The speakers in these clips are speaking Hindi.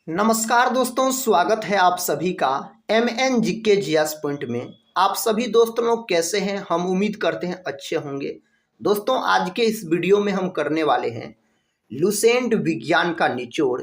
नमस्कार दोस्तों, स्वागत है आप सभी का MN जीके जीएस पॉइंट में। आप सभी दोस्तों लोग कैसे हैं? हम उम्मीद करते हैं अच्छे होंगे। दोस्तों, आज के इस वीडियो में हम करने वाले हैं लुसेंट विज्ञान का निचोड़,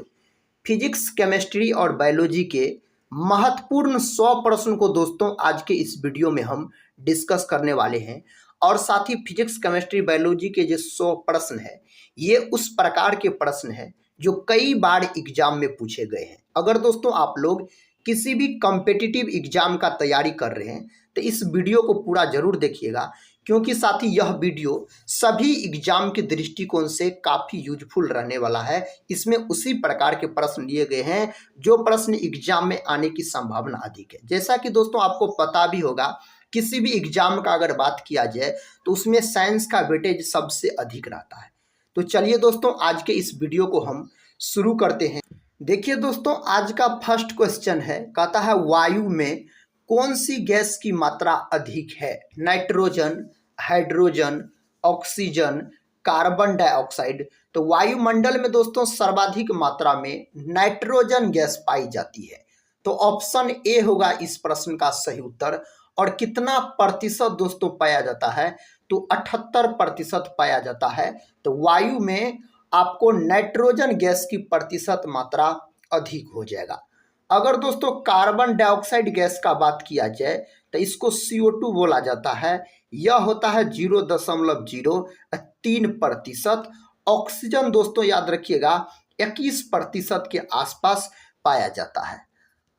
फिजिक्स, केमिस्ट्री और बायोलॉजी के महत्वपूर्ण 100 प्रश्न को दोस्तों आज के इस वीडियो में हम डिस्कस करने वाले हैं। और साथ ही फिजिक्स, केमिस्ट्री, बायोलॉजी के जो 100 प्रश्न है, ये उस प्रकार के प्रश्न हैं जो कई बार एग्जाम में पूछे गए हैं। अगर दोस्तों आप लोग किसी भी कॉम्पिटिटिव एग्जाम का तैयारी कर रहे हैं तो इस वीडियो को पूरा जरूर देखिएगा, क्योंकि साथ ही यह वीडियो सभी एग्जाम के दृष्टिकोण से काफ़ी यूजफुल रहने वाला है। इसमें उसी प्रकार के प्रश्न लिए गए हैं जो प्रश्न एग्जाम में आने की संभावना अधिक है। जैसा कि दोस्तों आपको पता भी होगा, किसी भी एग्जाम का अगर बात किया जाए तो उसमें साइंस का वेटेज सबसे अधिक रहता है। तो चलिए दोस्तों, आज के इस वीडियो को हम शुरू करते हैं। देखिए दोस्तों, आज का फर्स्ट क्वेश्चन है, कहता है वायु में कौन सी गैस की मात्रा अधिक है? Nitrogen, hydrogen, oxygen, carbon dioxide. तो वायुमंडल में दोस्तों सर्वाधिक मात्रा में नाइट्रोजन गैस पाई जाती है। तो ऑप्शन ए होगा इस प्रश्न का सही उत्तर। और कितना प्रतिशत दोस्तों पाया जाता है? तो 78% पाया जाता है। तो वायु में आपको नाइट्रोजन गैस की प्रतिशत मात्रा अधिक हो जाएगा। अगर दोस्तों कार्बन डाइऑक्साइड गैस का बात किया जाए तो इसको CO2 बोला जाता है। यह होता है 0.03%। ऑक्सीजन दोस्तों याद रखिएगा 21% के आसपास पाया जाता है।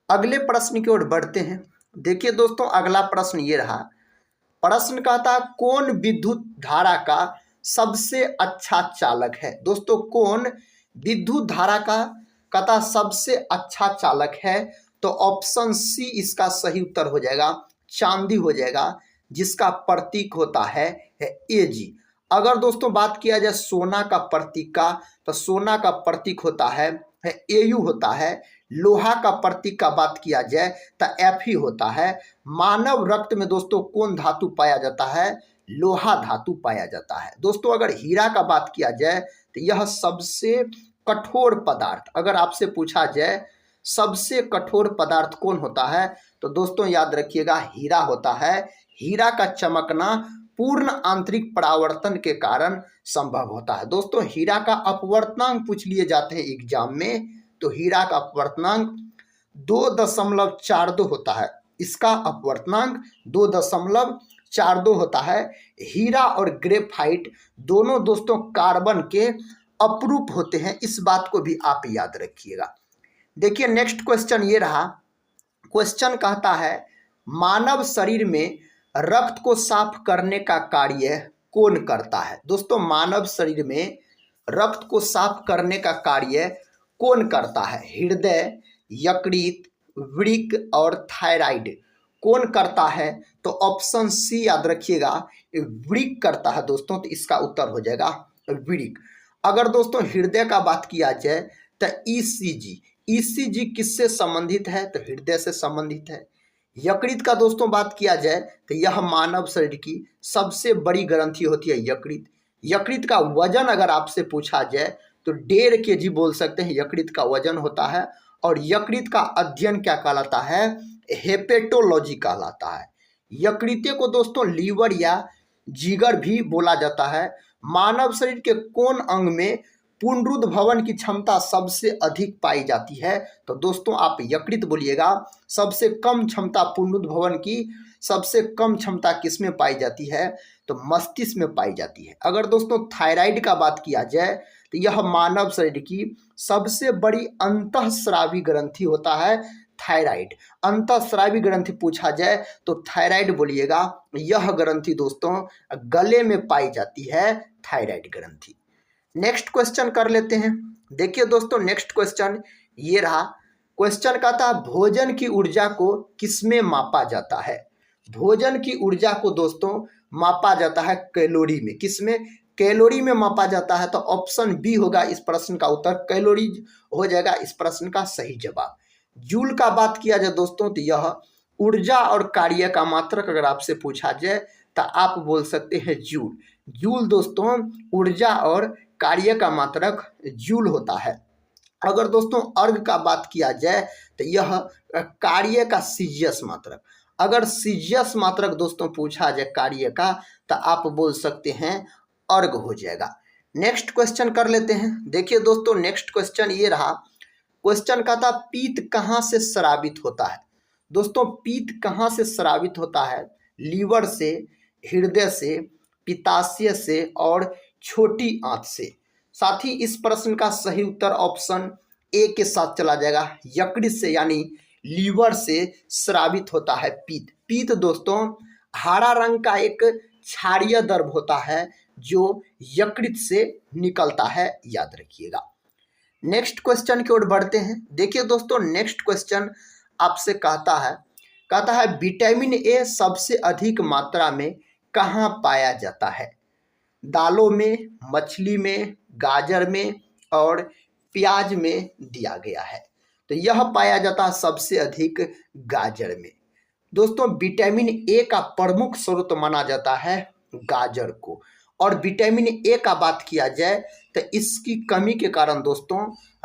अगले प्रश्न की ओर बढ़ते हैं। देखिए दोस्तों, अगला प्रश्न ये रहा। प्रश्न कहता है कौन विद्युत धारा का सबसे अच्छा चालक है? दोस्तों, कौन विद्युत धारा का कहता सबसे अच्छा चालक है? तो ऑप्शन सी इसका सही उत्तर हो जाएगा, चांदी हो जाएगा, जिसका प्रतीक होता है Ag। अगर दोस्तों बात किया जाए सोना का प्रतीक का, तो सोना का प्रतीक होता है Au होता है। लोहा का प्रतीक का बात किया जाए तो Fe होता है। मानव रक्त में दोस्तों कौन धातु पाया जाता है? लोहा धातु पाया जाता है। दोस्तों अगर हीरा का बात किया जाए तो यह सबसे कठोर पदार्थ, अगर आपसे पूछा जाए सबसे कठोर पदार्थ कौन होता है, तो दोस्तों याद रखिएगा हीरा होता है। हीरा का चमकना पूर्ण आंतरिक परावर्तन के कारण संभव होता है। दोस्तों हीरा का अपवर्तनांक पूछ लिए जाते हैं एग्जाम में, तो हीरा का अपवर्तनांक 2.42 होता है। इसका अपवर्तनांक 2.42 होता है। हीरा और ग्रेफाइट दोनों दोस्तों कार्बन के अपरूप होते हैं, इस बात को भी आप याद रखिएगा। देखिए नेक्स्ट क्वेश्चन ये रहा। क्वेश्चन कहता है मानव शरीर में रक्त को साफ करने का कार्य कौन करता है? दोस्तों मानव शरीर में रक्त को साफ करने का कार्य कौन करता है? हृदय, यकृत, वृक्क और थायराइड कौन करता है? तो ऑप्शन सी याद रखिएगा, वृक्क करता है दोस्तों। तो इसका उत्तर हो जाएगा वृक्क। अगर दोस्तों हृदय का बात किया जाए तो ईसीजी किससे संबंधित है? तो हृदय से संबंधित है। यकृत का दोस्तों बात किया जाए तो यह मानव शरीर की सबसे बड़ी ग्रंथि होती है यकृत। यकृत का वजन अगर आपसे पूछा जाए तो 1.5 kg बोल सकते हैं यकृत का वजन होता है। और यकृत का अध्ययन क्या कहलाता है? हेपेटोलॉजी कहलाता है। यकृत को दोस्तों लीवर या जिगर भी बोला जाता है। मानव शरीर के कौन अंग में पुनरुद्भवन की क्षमता सबसे अधिक पाई जाती है? तो दोस्तों आप यकृत बोलिएगा। सबसे कम क्षमता पुनरुद्भवन की सबसे कम क्षमता किस में पाई जाती है? तो मस्तिष्क में पाई जाती है। अगर दोस्तों थायराइड का बात किया जाए तो यह मानव शरीर की सबसे बड़ी अंतःस्रावी ग्रंथि होता है थायराइड। अंतःस्रावी ग्रंथि पूछा जाए तो थायराइड बोलिएगा। यह ग्रंथि दोस्तों गले में पाई जाती है, थायराइड ग्रंथि। नेक्स्ट क्वेश्चन कर लेते हैं। देखिए दोस्तों नेक्स्ट क्वेश्चन ये रहा। क्वेश्चन कहता है भोजन की ऊर्जा को किसमें मापा जाता है? भोजन की ऊर्जा को दोस्तों मापा जाता है कैलोरी में। किसमें? कैलोरी में मापा जाता है। तो ऑप्शन बी होगा इस प्रश्न का उत्तर, कैलोरी हो जाएगा इस प्रश्न का सही जवाब। जूल का बात किया जाए दोस्तों तो यह ऊर्जा और कार्य का मात्रक अगर आपसे पूछा जाए तो आप बोल सकते हैं जूल। जूल दोस्तों ऊर्जा और कार्य का मात्रक जूल होता है। अगर दोस्तों अर्घ का बात किया जाए तो यह कार्य का सीजियस मात्रक। अगर सीजियस मात्रक दोस्तों पूछा जाए कार्य का तो आप बोल सकते हैं अर्घ हो जाएगा। नेक्स्ट क्वेश्चन कर लेते हैं। देखिए दोस्तों नेक्स्ट क्वेश्चन ये रहा। क्वेश्चन का था पीत कहाँ से स्रावित होता है। दोस्तों पीत कहाँ से स्रावित होता है? लीवर से, हृदय से, पित्ताशय से और छोटी आंत से। साथ ही इस प्रश्न का सही उत्तर ऑप्शन ए के साथ चला जाएगा, यकृत से यानी लीवर से स्रावित होता है पीत। पीत दोस्तों हरा रंग का एक क्षारीय द्रव होता है जो यकृत से निकलता है, याद रखिएगा। नेक्स्ट क्वेश्चन की ओर बढ़ते हैं। देखिए दोस्तों नेक्स्ट क्वेश्चन आपसे कहता है विटामिन ए सबसे अधिक मात्रा में कहाँ पाया जाता है? दालों में, मछली में, गाजर में और प्याज में दिया गया है। तो यह पाया जाता है सबसे अधिक गाजर में। दोस्तों विटामिन ए का प्रमुख स्रोत माना जाता है गाजर को। और विटामिन ए का बात किया जाए तो इसकी कमी के कारण दोस्तों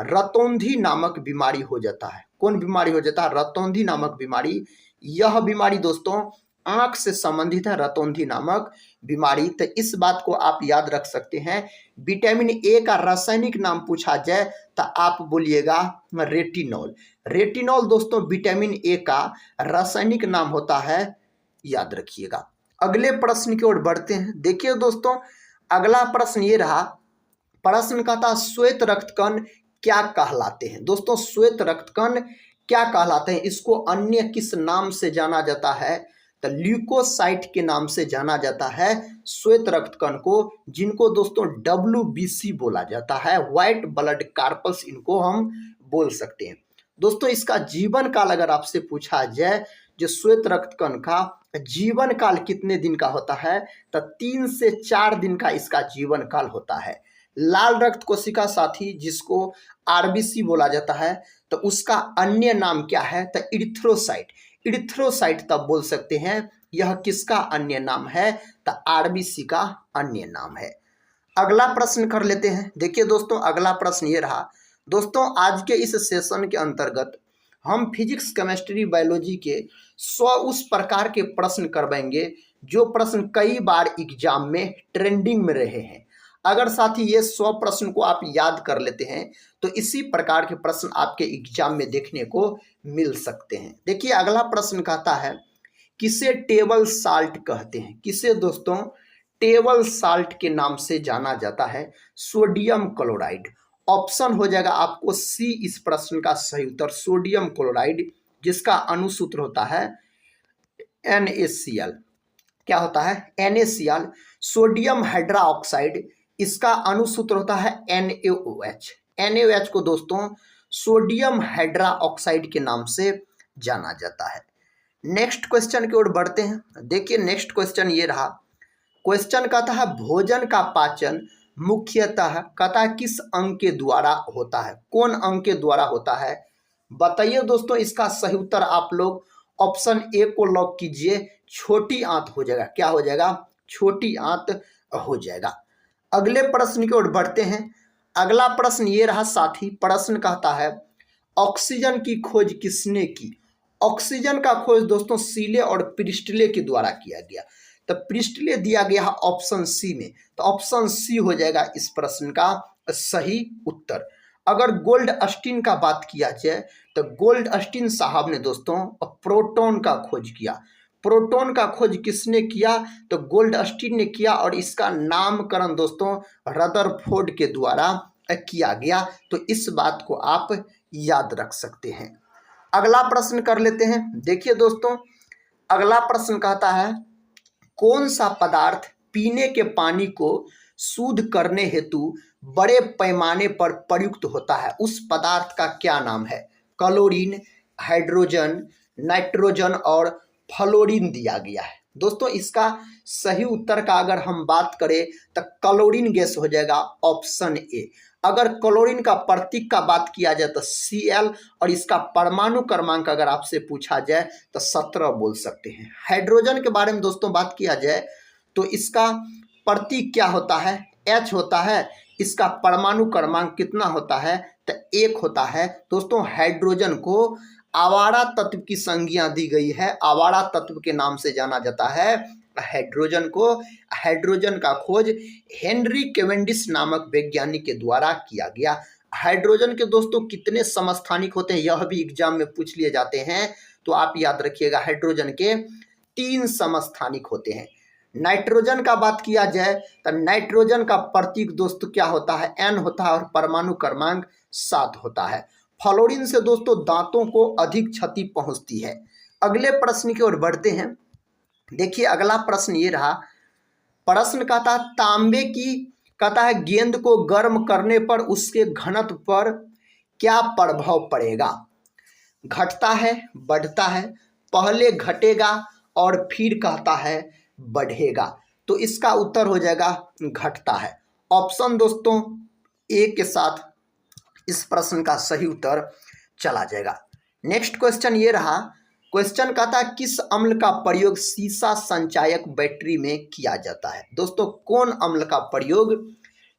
रतौंधी नामक बीमारी हो जाता है। कौन बीमारी हो जाता है? रतौंधी नामक बीमारी। यह बीमारी दोस्तों आंख से संबंधित है, रतौंधी नामक बीमारी। तो इस बात को आप याद रख सकते हैं। विटामिन ए का रासायनिक नाम पूछा जाए तो आप बोलिएगा रेटिनॉल। रेटिनॉल दोस्तों विटामिन ए का रासायनिक नाम होता है, याद रखिएगा। अगले प्रश्न की ओर बढ़ते हैं। देखिए दोस्तों अगला प्रश्न ये रहा। प्रश्न का था श्वेत रक्तकण क्या कहलाते हैं? दोस्तों श्वेत रक्तकण क्या कहलाते हैं? इसको अन्य किस नाम से जाना जाता है? तो ल्यूकोसाइट के नाम से जाना जाता है श्वेत रक्तकण को, जिनको दोस्तों WBC बोला जाता है, व्हाइट ब्लड कार्पल्स इनको हम बोल सकते हैं। दोस्तों इसका जीवन काल अगर आपसे पूछा जाए, जो श्वेत रक्तकण का जीवन काल कितने दिन का होता है? तो 3 से 4 दिन का इसका जीवन काल होता है। लाल रक्त कोशिका साथी जिसको RBC बोला जाता है, तो उसका अन्य नाम क्या है? तो इरिथ्रोसाइट। इरिथ्रोसाइट तब बोल सकते हैं। यह किसका अन्य नाम है? तो RBC का अन्य नाम है। अगला प्रश्न कर लेते हैं। देखिए दोस्तों अगला प्रश्न ये रहा। दोस्तों आज के इस सेशन के अंतर्गत हम फिजिक्स, केमिस्ट्री, बायोलॉजी के 100 उस प्रकार के प्रश्न करवाएंगे जो प्रश्न कई बार एग्जाम में ट्रेंडिंग में रहे हैं। अगर साथी ये 100 प्रश्न को आप याद कर लेते हैं तो इसी प्रकार के प्रश्न आपके एग्जाम में देखने को मिल सकते हैं। देखिए अगला प्रश्न कहता है किसे टेबल साल्ट कहते हैं? किसे दोस्तों टेबल साल्ट के नाम से जाना जाता है? Sodium chloride. ऑप्शन हो जाएगा आपको सी इस प्रश्न का सही उत्तर, सोडियम क्लोराइड, जिसका अनुसूत्र होता है NaCl। क्या होता है? NaCl। सोडियम हाइड्रोक्साइड, इसका अनुसूत्र होता है NaOH। NaOH को दोस्तों सोडियम हाइड्रोक्साइड के नाम से जाना जाता है। नेक्स्ट क्वेश्चन की ओर बढ़ते हैं। देखिए नेक्स्ट क्वेश्चन ये रहा। क्वेश्चन कहता है भोजन का पाचन मुख्यतः कहता किस अंग के द्वारा होता है? कौन अंग के द्वारा होता है? बताइए दोस्तों। इसका सही उत्तर आप लोग ऑप्शन ए को लॉक कीजिए, छोटी आंत हो जाएगा। क्या हो जाएगा? छोटी आंत हो जाएगा। अगले प्रश्न की ओर बढ़ते हैं। अगला प्रश्न ये रहा साथी। प्रश्न कहता है ऑक्सीजन की खोज किसने की? ऑक्सीजन का खोज दोस्तों सीले और प्रिस्टले के द्वारा किया गया। तो प्रिस्टले दिया गया है ऑप्शन सी में, तो ऑप्शन सी हो जाएगा इस प्रश्न का सही उत्तर। अगर गोल्ड अस्टीन का बात किया जाए तो गोल्ड अस्टीन साहब ने दोस्तों प्रोटॉन का खोज किया। प्रोटॉन का खोज किसने किया? तो गोल्ड अस्टीन ने किया और इसका नामकरण दोस्तों रदरफोर्ड के द्वारा किया गया। तो इस बात को आप याद रख सकते हैं। अगला प्रश्न कर लेते हैं। देखिए दोस्तों अगला प्रश्न कहता है कौन सा पदार्थ पीने के पानी को शुद्ध करने हेतु बड़े पैमाने पर प्रयुक्त होता है? उस पदार्थ का क्या नाम है? क्लोरीन, हाइड्रोजन, नाइट्रोजन और फ्लोरीन दिया गया है। दोस्तों इसका सही उत्तर का अगर हम बात करें तो क्लोरीन गैस हो जाएगा, ऑप्शन ए। अगर क्लोरीन का प्रतीक का बात किया जाए तो Cl और इसका परमाणु क्रमांक अगर आपसे पूछा जाए तो 17 बोल सकते हैं। हाइड्रोजन के बारे में दोस्तों बात किया जाए तो इसका प्रतीक क्या होता है? H होता है। इसका परमाणु क्रमांक कितना होता है? तो एक होता है दोस्तों हाइड्रोजन को आवारा तत्व की संज्ञा दी गई है, आवारा तत्व के नाम से जाना जाता है हाइड्रोजन को। हाइड्रोजन का खोज हेनरी कैवेंडिश नामक वैज्ञानिक के द्वारा किया गया। हाइड्रोजन के दोस्तों कितने समस्थानिक होते हैं यह भी एग्जाम में पूछ लिए जाते हैं, तो आप याद रखिएगा हाइड्रोजन के 3 समस्थानिक होते हैं। नाइट्रोजन का बात किया जाए तो नाइट्रोजन का प्रतीक दोस्तों क्या होता है, N होता है और परमाणु क्रमांक 7 होता है। फ्लोरीन से दोस्तों दांतों को अधिक क्षति पहुंचती है। अगले प्रश्न की ओर बढ़ते हैं। देखिए अगला प्रश्न ये रहा, प्रश्न कहता है तांबे की कहता है गेंद को गर्म करने पर उसके घनत्व पर क्या प्रभाव पड़ेगा, घटता है, बढ़ता है, पहले घटेगा और फिर कहता है बढ़ेगा। तो इसका उत्तर हो जाएगा घटता है। ऑप्शन दोस्तों ए के साथ इस प्रश्न का सही उत्तर चला जाएगा। नेक्स्ट क्वेश्चन ये रहा, क्वेश्चन कहता है किस अम्ल का प्रयोग सीसा संचायक बैटरी में किया जाता है। दोस्तों कौन अम्ल का प्रयोग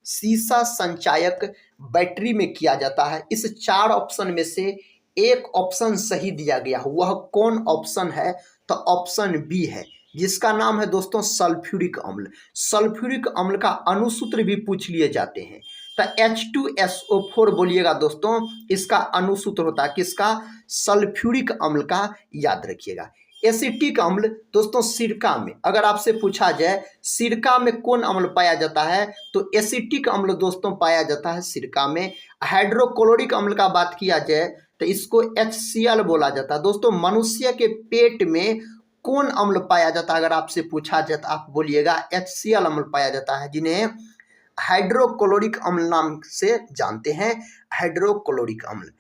सीसा संचायक बैटरी में किया जाता है। इस 4 ऑप्शन में से एक ऑप्शन सही दिया गया, वह कौन ऑप्शन है, तो ऑप्शन बी है, जिसका नाम है दोस्तों सल्फ्यूरिक अम्ल। सल्फ्यूरिक अम्ल का अनुसूत्र भी पूछ लिए जाते हैं, तो H2SO4 बोलिएगा दोस्तों, इसका अनुसूत्र होता है किसका, सल्फ्यूरिक अम्ल का, याद रखिएगा। एसिटिक अम्ल दोस्तों सिरका में, अगर आपसे पूछा जाए सिरका में कौन अम्ल पाया जाता है, तो एसिटिक अम्ल दोस्तों पाया जाता है सिरका में। हाइड्रोक्लोरिक अम्ल का बात किया जाए तो इसको HCl बोला जाता है। दोस्तों मनुष्य के पेट में कौन अम्ल पाया जाता है, अगर आपसे पूछा जाए तो आप बोलिएगा HCl अम्ल पाया जाता है, जिन्हें हाइड्रोक्लोरिक अम्ल नाम से जानते हैं, हाइड्रोक्लोरिक अम्ल।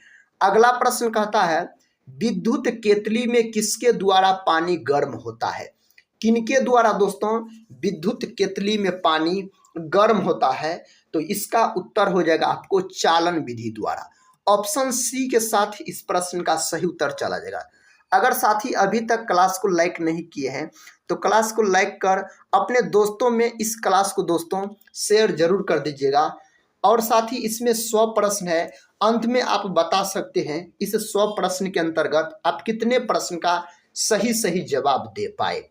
अगला प्रश्न कहता है विद्युत केतली में किसके द्वारा पानी गर्म होता है, किनके द्वारा दोस्तों विद्युत केतली में पानी गर्म होता है, तो इसका उत्तर हो जाएगा आपको चालन विधि द्वारा। ऑप्शन सी के साथ इस प्रश्न का सही उत्तर चला जाएगा। अगर साथी अभी तक क्लास को लाइक नहीं किए हैं तो क्लास को लाइक कर अपने दोस्तों में इस क्लास को दोस्तों शेयर जरूर कर दीजिएगा। और साथ ही इसमें 100 प्रश्न है, अंत में आप बता सकते हैं इस 100 प्रश्न के अंतर्गत आप कितने प्रश्न का सही जवाब दे पाए।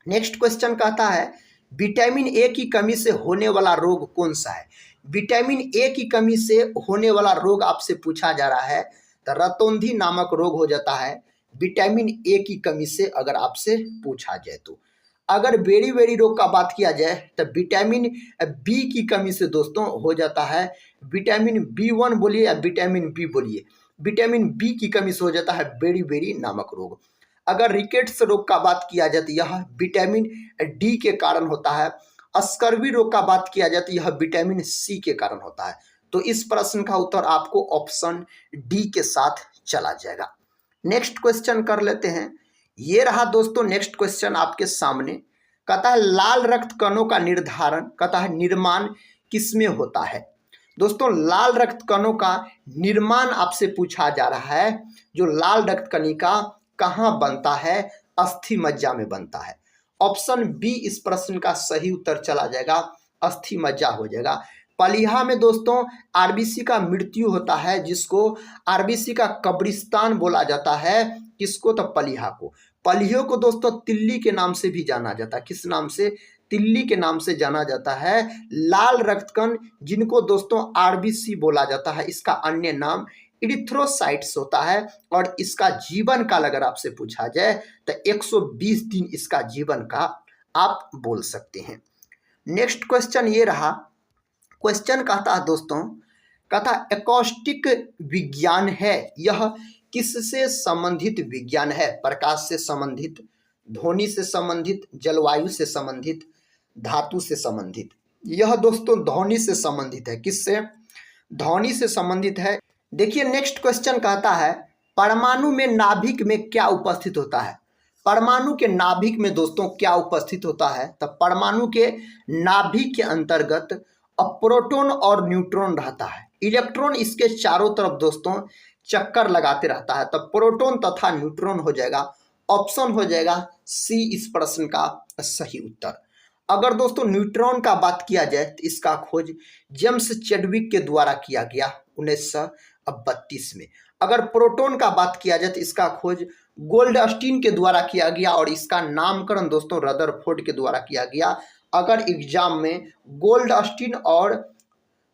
नेक्स्ट क्वेश्चन कहता है विटामिन ए की कमी से होने वाला रोग कौन सा है। विटामिन ए की कमी से होने वाला रोग आपसे पूछा जा रहा है, तो रतौंधी नामक रोग हो जाता है विटामिन ए की कमी से, अगर आपसे पूछा जाए तो। अगर बेरी रोग का बात किया जाए तो विटामिन बी की कमी से दोस्तों हो जाता है विटामिन B1 बोलिए या विटामिन बी बोलिए, विटामिन बी की कमी से हो जाता है बेरी नामक रोग। अगर रिकेट्स रोग का बात किया जाए तो यह विटामिन डी के कारण होता है। स्कर्वी रोग का बात किया जाए तो यह विटामिन सी के कारण होता है। तो इस प्रश्न का उत्तर आपको ऑप्शन डी के साथ चला जाएगा। नेक्स्ट क्वेश्चन कर लेते हैं। ये रहा दोस्तों नेक्स्ट क्वेश्चन आपके सामने, कहता है लाल रक्त कणों का निर्धारण कहता है निर्माण किसमें होता है। दोस्तों लाल रक्त कणों का निर्माण आपसे पूछा जा रहा है, जो लाल रक्त कणिका कहाँ बनता है, अस्थि मज्जा में बनता है। ऑप्शन बी इस प्रश्न का सही उत्तर चला जाएगा, अस्थि मज्जा हो जाएगा। पलिहा में दोस्तों आरबीसी का मृत्यु होता है, जिसको आरबीसी का कब्रिस्तान बोला जाता है, किसको, तो पलिहा को। पलिहों को दोस्तों तिल्ली के नाम से भी जाना जाता है, किस नाम से, तिल्ली के नाम से जाना जाता है। लाल रक्तकण जिनको दोस्तों आरबीसी बोला जाता है, इसका अन्य नाम इरिथ्रोसाइट्स होता है। और इसका जीवन काल अगर आपसे पूछा जाए तो 120 दिन इसका जीवन का आप बोल सकते हैं। नेक्स्ट क्वेश्चन ये रहा, क्वेश्चन कहता है दोस्तों, कहता एकॉस्टिक विज्ञान है, यह किससे संबंधित विज्ञान है। प्रकाश से संबंधित, ध्वनि से संबंधित, जलवायु से संबंधित, धातु से संबंधित। यह दोस्तों ध्वनि से संबंधित है, किससे, ध्वनि से संबंधित है। देखिए नेक्स्ट क्वेश्चन कहता है परमाणु में नाभिक में क्या उपस्थित होता है। परमाणु के नाभिक में दोस्तों क्या उपस्थित होता है, तो परमाणु के नाभिक के अंतर्गत प्रोटॉन और न्यूट्रॉन रहता है। इलेक्ट्रॉन इसके चारों तरफ दोस्तों चक्कर लगाते रहता है, तो प्रोटॉन तथा न्यूट्रॉन हो जाएगा। ऑप्शन हो जाएगा सी इस प्रश्न का सही उत्तर। अगर दोस्तों न्यूट्रॉन का बात किया जाए तो इसका खोज जेम्स चैडविक के द्वारा किया गया, 1932 में। अगर प्रोटॉन का बात किया जाए तो इसका खोज गोल्डस्टीन के द्वारा किया गया और इसका नामकरण दोस्तों रदरफोर्ड के द्वारा किया गया। अगर एग्जाम में गोल्डस्टीन और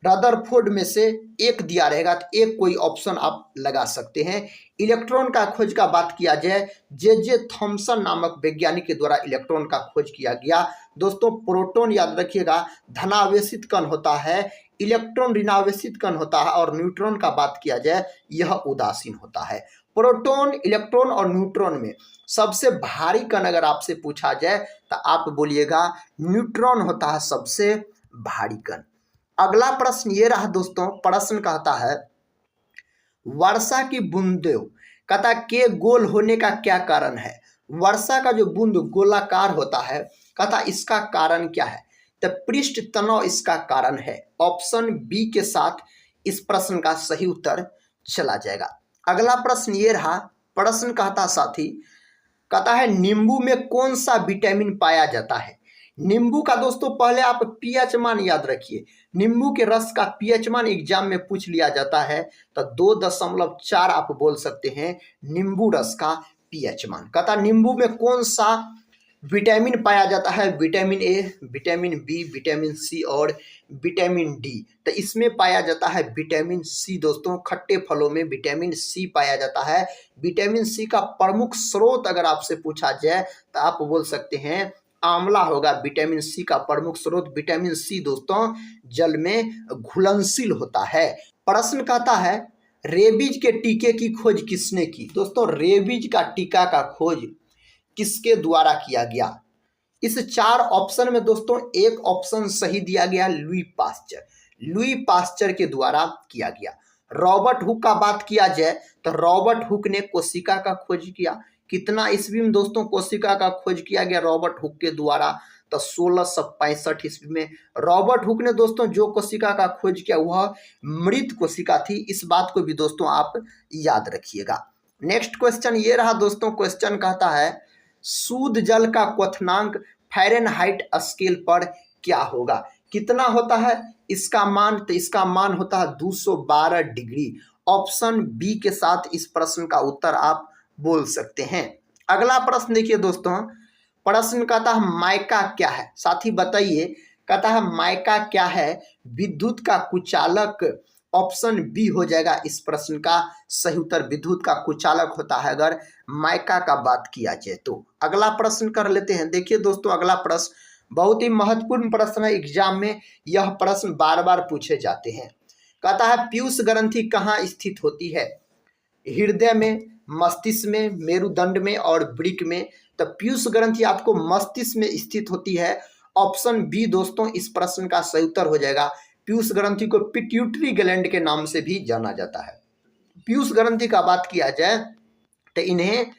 रदरफोर्ड में से एक दिया रहेगा तो एक कोई ऑप्शन आप लगा सकते हैं। इलेक्ट्रॉन का खोज का बात किया जाए, जे थॉमसन नामक वैज्ञानिक के द्वारा इलेक्ट्रॉन का खोज किया गया। दोस्तों प्रोटॉन याद रखिएगा धनावेशित कण होता है, इलेक्ट्रॉन ऋणावेशित कण होता है और न्यूट्रॉन का बात किया जाए यह उदासीन होता है। प्रोटॉन, इलेक्ट्रॉन और न्यूट्रॉन में सबसे भारी कण अगर आपसे पूछा जाए तो आप बोलिएगा न्यूट्रॉन होता है सबसे भारी कण। अगला प्रश्न ये रहा दोस्तों, प्रश्न कहता है वर्षा की बूंदों कहता के गोल होने का क्या कारण है। वर्षा का जो बूंद गोलाकार होता है कहता इसका कारण क्या है, तो पृष्ठ तनाव इसका कारण है। ऑप्शन बी के साथ इस प्रश्न का सही उत्तर चला जाएगा। अगला प्रश्न ये रहा, प्रश्न कहता साथी कहता है नींबू में कौन सा विटामिन पाया जाता है। नींबू का दोस्तों पहले आप पीएच मान याद रखिए, नींबू के रस का पीएच मान एग्जाम में पूछ लिया जाता है तो 2.4 आप बोल सकते हैं नींबू रस का पीएच मान। कहता नींबू में कौन सा विटामिन पाया जाता है, vitamin A, vitamin B, vitamin C और विटामिन डी। तो इसमें पाया जाता है विटामिन सी। दोस्तों खट्टे फलों में विटामिन सी पाया जाता है। विटामिन सी का प्रमुख स्रोत अगर आपसे पूछा जाए तो आप बोल सकते हैं आंवला होगा विटामिन सी का प्रमुख स्रोत। विटामिन सी दोस्तों जल में घुलनशील होता है। प्रश्न कहता है रेबीज के टीके की खोज किसने की। दोस्तों रेबीज का टीका का खोज किसके द्वारा किया गया। इस 4 ऑप्शन में दोस्तों एक ऑप्शन सही दिया गया, लुई पास्चर। लुई पास्चर के द्वारा किया गया। रॉबर्ट हुक का बात किया जाए तो रॉबर्ट हुक ने कोशिका का खोज किया। कितना ईस्वी में दोस्तों कोशिका का खोज किया गया रॉबर्ट हुक के द्वारा, तो 1665 ईस्वी में। रॉबर्ट हुक ने दोस्तों जो कोशिका का खोज किया वह मृत कोशिका थी। इस बात को भी दोस्तों आप याद रखिएगा। नेक्स्ट क्वेश्चन ये रहा दोस्तों, क्वेश्चन कहता है शुद्ध जल का क्वथनांक फ़ारेनहाइट स्केल पर क्या होगा। कितना होता है इसका मान, तो इसका मान होता है 212 डिग्री। ऑप्शन बी के साथ इस प्रश्न का उत्तर आप बोल सकते हैं। अगला प्रश्न देखिए दोस्तों, प्रश्न कहता है माइका क्या है। साथी बताइए, कहता है माइका क्या है, विद्युत का कुचालक। ऑप्शन बी हो जाएगा इस प्रश्न का सही उत्तर। विद्युत का कुचालक होता है अगर माइका का बात किया जाए तो। अगला प्रश्न कर लेते हैं। देखिए दोस्तों अगला प्रश्न बहुत ही महत्वपूर्ण प्रश्न है, एग्जाम में यह प्रश्न बार बार पूछे जाते हैं। कहता है पीयूष ग्रंथि कहाँ स्थित होती है। हृदय में, मस्तिष्क में, मेरुदंड में और वृक्क में। तो पीयूष ग्रंथि आपको मस्तिष्क में स्थित होती है। ऑप्शन बी दोस्तों इस प्रश्न का सही उत्तर हो जाएगा। पीयूष ग्रंथि को पिट्यूटरी ग्लैंड के नाम से भी जाना जाता है। पीयूष ग्रंथि का बात किया जाए तो इन्हें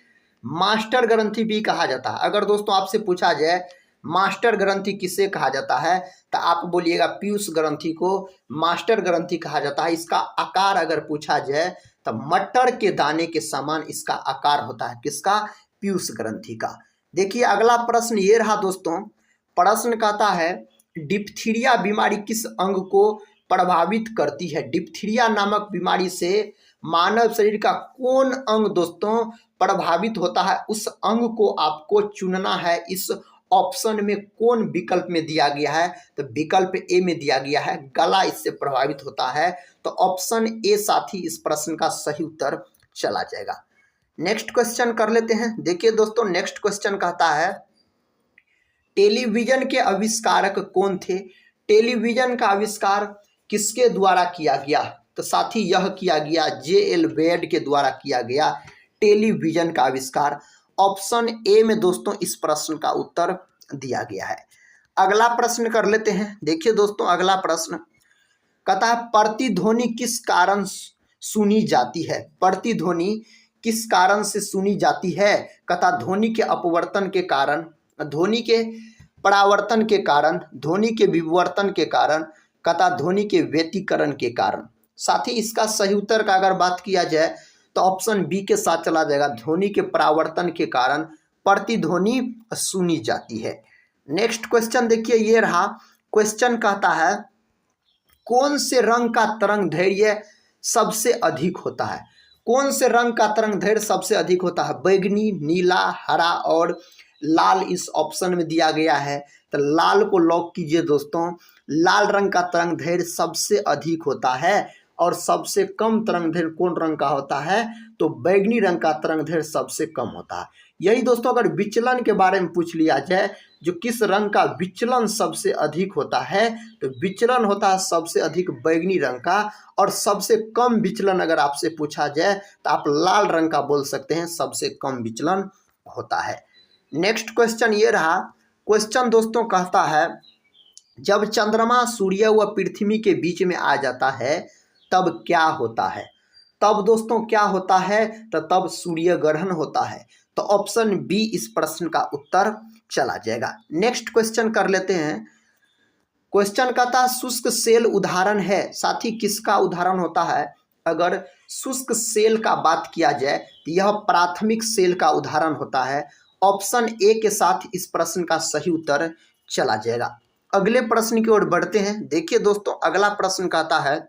मास्टर ग्रंथि भी कहा जाता है। अगर दोस्तों आपसे पूछा जाए मास्टर ग्रंथि किसे कहा जाता है तो आप बोलिएगा पीयूष ग्रंथि को मास्टर ग्रंथि कहा जाता है। इसका आकार अगर पूछा जाए तो मटर के दाने के समान इसका आकार होता है। किसका, पीयूष ग्रंथि का। देखिए अगला प्रश्न ये रहा दोस्तों, प्रश्न कहता है डिप्थीरिया बीमारी किस अंग को प्रभावित करती है। डिप्थीरिया नामक बीमारी से मानव शरीर का कौन अंग दोस्तों प्रभावित होता है, उस अंग को आपको चुनना है। इस ऑप्शन में कौन विकल्प में दिया गया है, तो विकल्प ए में दिया गया है, गला इससे प्रभावित होता है। तो ऑप्शन ए साथी इस प्रश्न का सही उत्तर चला जाएगा। नेक्स्ट क्वेश्चन कर लेते हैं। देखिए दोस्तों नेक्स्ट क्वेश्चन कहता है टेलीविजन के आविष्कारक कौन थे। टेलीविजन का आविष्कार किसके द्वारा किया गया, तो साथी यह किया गया जे.एल. वेड के द्वारा किया गया टेलीविजन का आविष्कार। ऑप्शन ए में दोस्तों इस प्रश्न का उत्तर दिया गया है। अगला प्रश्न कर लेते हैं। देखिए दोस्तों अगला प्रश्न कहता है प्रतिध्वनि किस कारण सुनी जाती है। प्रतिध्वनि किस कारण से सुनी जाती है। कहता ध्वनि के अपवर्तन के कारण, ध्वनि के परावर्तन के कारण, ध्वनि के विवर्तन के कारण, कहता ध्वनि के व्यतिकरण के कारण। साथ ही इसका सही उत्तर का अगर बात किया जाए तो ऑप्शन बी के साथ चला जाएगा। ध्वनि के परावर्तन के कारण प्रतिध्वनि सुनी जाती है। नेक्स्ट क्वेश्चन देखिए ये रहा। क्वेश्चन कहता है कौन से रंग का तरंग दैर्घ्य सबसे अधिक होता है? कौन से रंग का तरंग दैर्ध्य सबसे अधिक होता है? बैगनी, नीला, हरा और लाल इस ऑप्शन में दिया गया है। तो लाल को लॉक कीजिए दोस्तों। लाल रंग का तरंग दैर्ध्य सबसे अधिक होता है और सबसे कम तरंग दैर्ध्य कौन रंग का होता है? तो बैगनी रंग का तरंग दैर्ध्य सबसे कम होता है। यही दोस्तों अगर विचलन के बारे में पूछ लिया जाए, जो किस रंग का विचलन सबसे अधिक होता है, तो विचलन होता है सबसे अधिक बैगनी रंग का, और सबसे कम विचलन अगर आपसे पूछा जाए तो आप लाल रंग का बोल सकते हैं, सबसे कम विचलन होता है। नेक्स्ट क्वेश्चन ये रहा। क्वेश्चन दोस्तों कहता है, जब चंद्रमा सूर्य व पृथ्वी के बीच में आ जाता है तब क्या होता है? तब दोस्तों क्या होता है? तो तब सूर्य ग्रहण होता है। तो ऑप्शन बी इस प्रश्न का उत्तर चला जाएगा। नेक्स्ट क्वेश्चन कर लेते हैं। क्वेश्चन कहता है शुष्क सेल उदाहरण है, साथी किसका उदाहरण होता है? अगर शुष्क सेल का बात किया जाए तो यह प्राथमिक सेल का उदाहरण होता है। ऑप्शन ए के साथ इस प्रश्न का सही उत्तर चला जाएगा। अगले प्रश्न की ओर बढ़ते हैं। देखिए दोस्तों, अगला प्रश्न कहता है,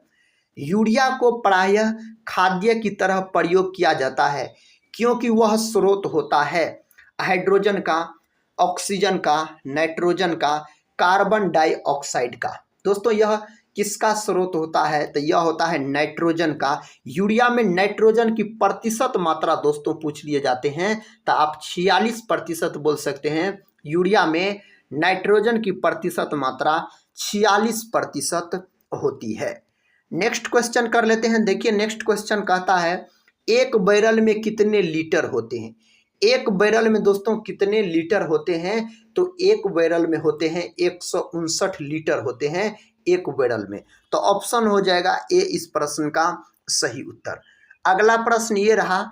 यूरिया को प्रायः खाद्य की तरह प्रयोग किया जाता है क्योंकि वह स्रोत होता है हाइड्रोजन का, ऑक्सीजन का, नाइट्रोजन का, कार्बन डाइऑक्साइड का। दोस्तों यह किसका स्रोत होता है? तो यह होता है नाइट्रोजन का। यूरिया में नाइट्रोजन की प्रतिशत मात्रा दोस्तों पूछ लिए जाते हैं तो आप 46% बोल सकते हैं। यूरिया में नाइट्रोजन की प्रतिशत मात्रा 46% होती है। नेक्स्ट क्वेश्चन कर लेते हैं। देखिए नेक्स्ट क्वेश्चन कहता है, एक बैरल में कितने लीटर होते हैं? एक बैरल में दोस्तों कितने लीटर होते हैं? तो एक बैरल में होते हैं 159 लीटर होते हैं एक बैरल में। तो ऑप्शन हो जाएगा ए इस प्रश्न का सही उत्तर। अगला प्रश्न ये रहा।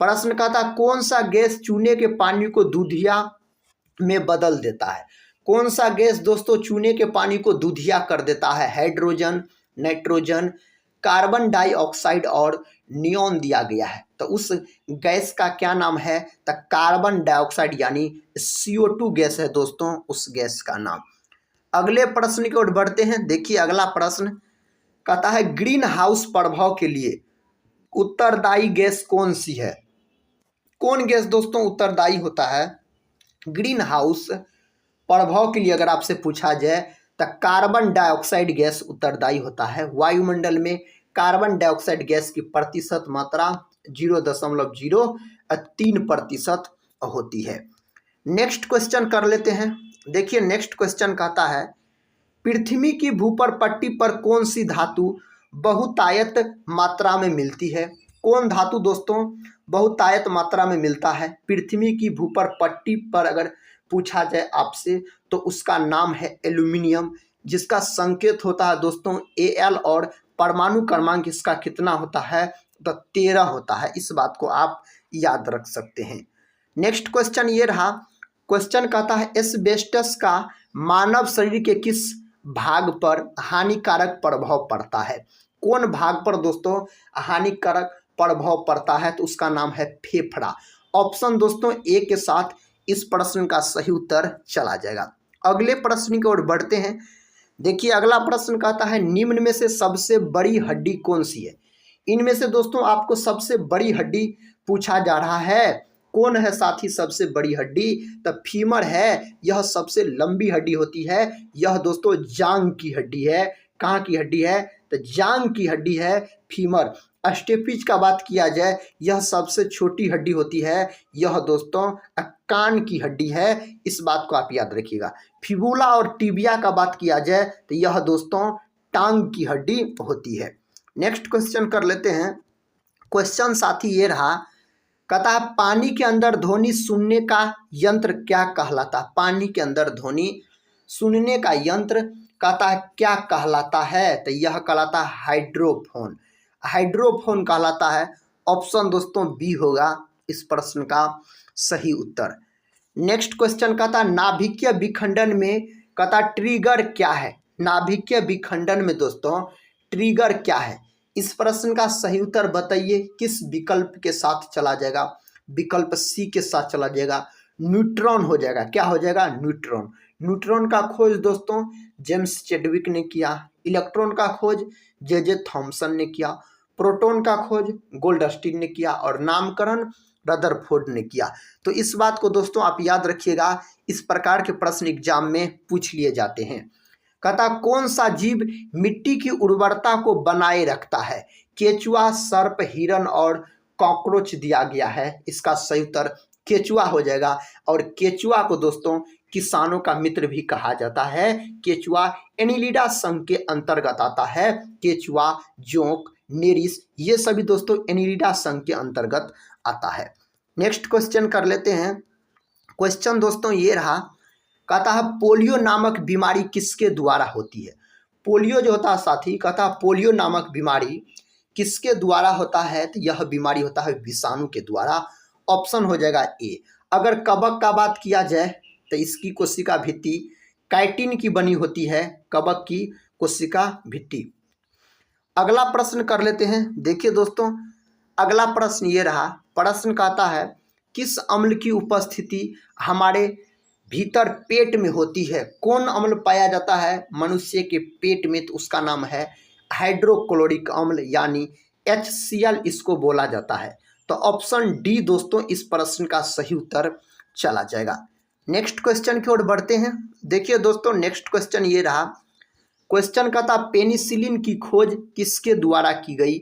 प्रश्न कहता, कौन सा गैस चूने के पानी को दूधिया में बदल देता है? कौन सा गैस दोस्तों चूने के पानी को दूधिया कर देता है? हाइड्रोजन, नाइट्रोजन, कार्बन डाइऑक्साइड और नियॉन दिया गया है। तो उस गैस का क्या नाम है? तो कार्बन डाइऑक्साइड यानी CO2 गैस है दोस्तों उस गैस का नाम। अगले प्रश्न की ओर बढ़ते हैं। देखिए अगला प्रश्न कहता है, ग्रीन हाउस प्रभाव के लिए उत्तरदायी गैस कौन सी है? कौन गैस दोस्तों उत्तरदायी होता है ग्रीन हाउस प्रभाव के लिए? अगर आपसे पूछा जाए तो कार्बन डाइऑक्साइड गैस उत्तरदायी होता है। वायुमंडल में कार्बन डाइऑक्साइड गैस की प्रतिशत मात्रा 0.03% होती है। नेक्स्ट क्वेश्चन कर लेते हैं। देखिए नेक्स्ट क्वेश्चन कहता है, पृथ्वी की भूपर पट्टी पर कौन सी धातु बहुतायत मात्रा में मिलती है? कौन धातु दोस्तों बहुतायत मात्रा में मिलता है पृथ्वी की भूपर पट्टी पर? अगर पूछा जाए आपसे तो उसका नाम है एल्यूमिनियम, जिसका संकेत होता है दोस्तों Al और परमाणु क्रमांक इसका कितना होता है? तो 13 होता है। इस बात को आप याद रख सकते हैं। नेक्स्ट क्वेश्चन ये रहा। क्वेश्चन कहता है, एस्बेस्टस का मानव शरीर के किस भाग पर हानिकारक प्रभाव पड़ता है? कौन भाग पर दोस्तों हानिकारक प्रभाव पड़ता है? तो उसका नाम है फेफड़ा। ऑप्शन दोस्तों ए के साथ इस प्रश्न का सही उत्तर चला जाएगा। अगले प्रश्न की ओर बढ़ते हैं। देखिए अगला प्रश्न कहता है, निम्न में से सबसे बड़ी हड्डी कौन सी है? इनमें से दोस्तों आपको सबसे बड़ी हड्डी पूछा जा रहा है। कौन है साथी सबसे बड़ी हड्डी? तो फीमर है। यह सबसे लंबी हड्डी होती है। यह दोस्तों जांग की हड्डी है। कहाँ की हड्डी है? तो जांग की हड्डी है फीमर। स्टेपिज का बात किया जाए, यह सबसे छोटी हड्डी होती है। यह दोस्तों कान की हड्डी है। इस बात को आप याद रखिएगा। फिबुला और टिबिया का बात किया जाए तो यह दोस्तों टांग की हड्डी होती है। नेक्स्ट क्वेश्चन कर लेते हैं। क्वेश्चन साथी ये रहा। कहता है, पानी के अंदर ध्वनि सुनने का यंत्र क्या कहलाता? पानी के अंदर ध्वनि सुनने का यंत्र कहता है क्या कहलाता है? तो यह कहलाता है हाइड्रोफोन। हाइड्रोफोन कहलाता है। ऑप्शन दोस्तों बी होगा इस प्रश्न का सही उत्तर। नेक्स्ट क्वेश्चन कहता है, नाभिकीय विखंडन में कहता ट्रिगर क्या है? नाभिकीय विखंडन में दोस्तों ट्रिगर क्या है? इस प्रश्न का सही उत्तर बताइए। किस विकल्प के साथ चला जाएगा? विकल्प सी के साथ चला जाएगा। न्यूट्रॉन हो जाएगा। क्या हो जाएगा? न्यूट्रॉन। न्यूट्रॉन का खोज दोस्तों जेम्स चैडविक ने किया। इलेक्ट्रॉन का खोज जे थॉमसन ने किया। प्रोटॉन का खोज गोल्डस्टीन ने किया और नामकरण रदरफोर्ड ने किया। तो इस बात को दोस्तों आप याद रखिएगा, इस प्रकार के प्रश्न एग्जाम में पूछ लिए जाते हैं। कहता कौन सा जीव मिट्टी की उर्वरता को बनाए रखता है? केचुआ, सर्प, हिरन और कॉकरोच दिया गया है। इसका सही उत्तर केचुआ हो जाएगा। और केचुआ को दोस्तों किसानों का मित्र भी कहा जाता है। केचुआ एनिलिडा संघ के अंतर्गत आता है। केचुआ, जोंक, नेरिस ये सभी दोस्तों एनिलिडा संघ के अंतर्गत आता है। नेक्स्ट क्वेश्चन कर लेते हैं। क्वेश्चन दोस्तों ये रहा, कहता है पोलियो नामक बीमारी किसके द्वारा होती है? पोलियो जो होता है साथी, कहता है पोलियो नामक बीमारी किसके द्वारा होता है? तो यह बीमारी होता है विषाणु के द्वारा। ऑप्शन हो जाएगा ए। अगर कवक का बात किया जाए तो इसकी कोशिका भित्ति काइटिन की बनी होती है, कवक की कोशिका भित्ति। अगला प्रश्न कर लेते हैं। देखिए दोस्तों अगला प्रश्न ये रहा, प्रश्न कहता है किस अम्ल की उपस्थिति हमारे भीतर पेट में होती है? कौन अम्ल पाया जाता है मनुष्य के पेट में? तो उसका नाम है हाइड्रोक्लोरिक अम्ल यानी HCl इसको बोला जाता है। तो ऑप्शन डी दोस्तों इस प्रश्न का सही उत्तर चला जाएगा। नेक्स्ट क्वेश्चन की ओर बढ़ते हैं। देखिए दोस्तों नेक्स्ट क्वेश्चन ये रहा, क्वेश्चन कहता पेनिसिलिन की खोज किसके द्वारा की गई?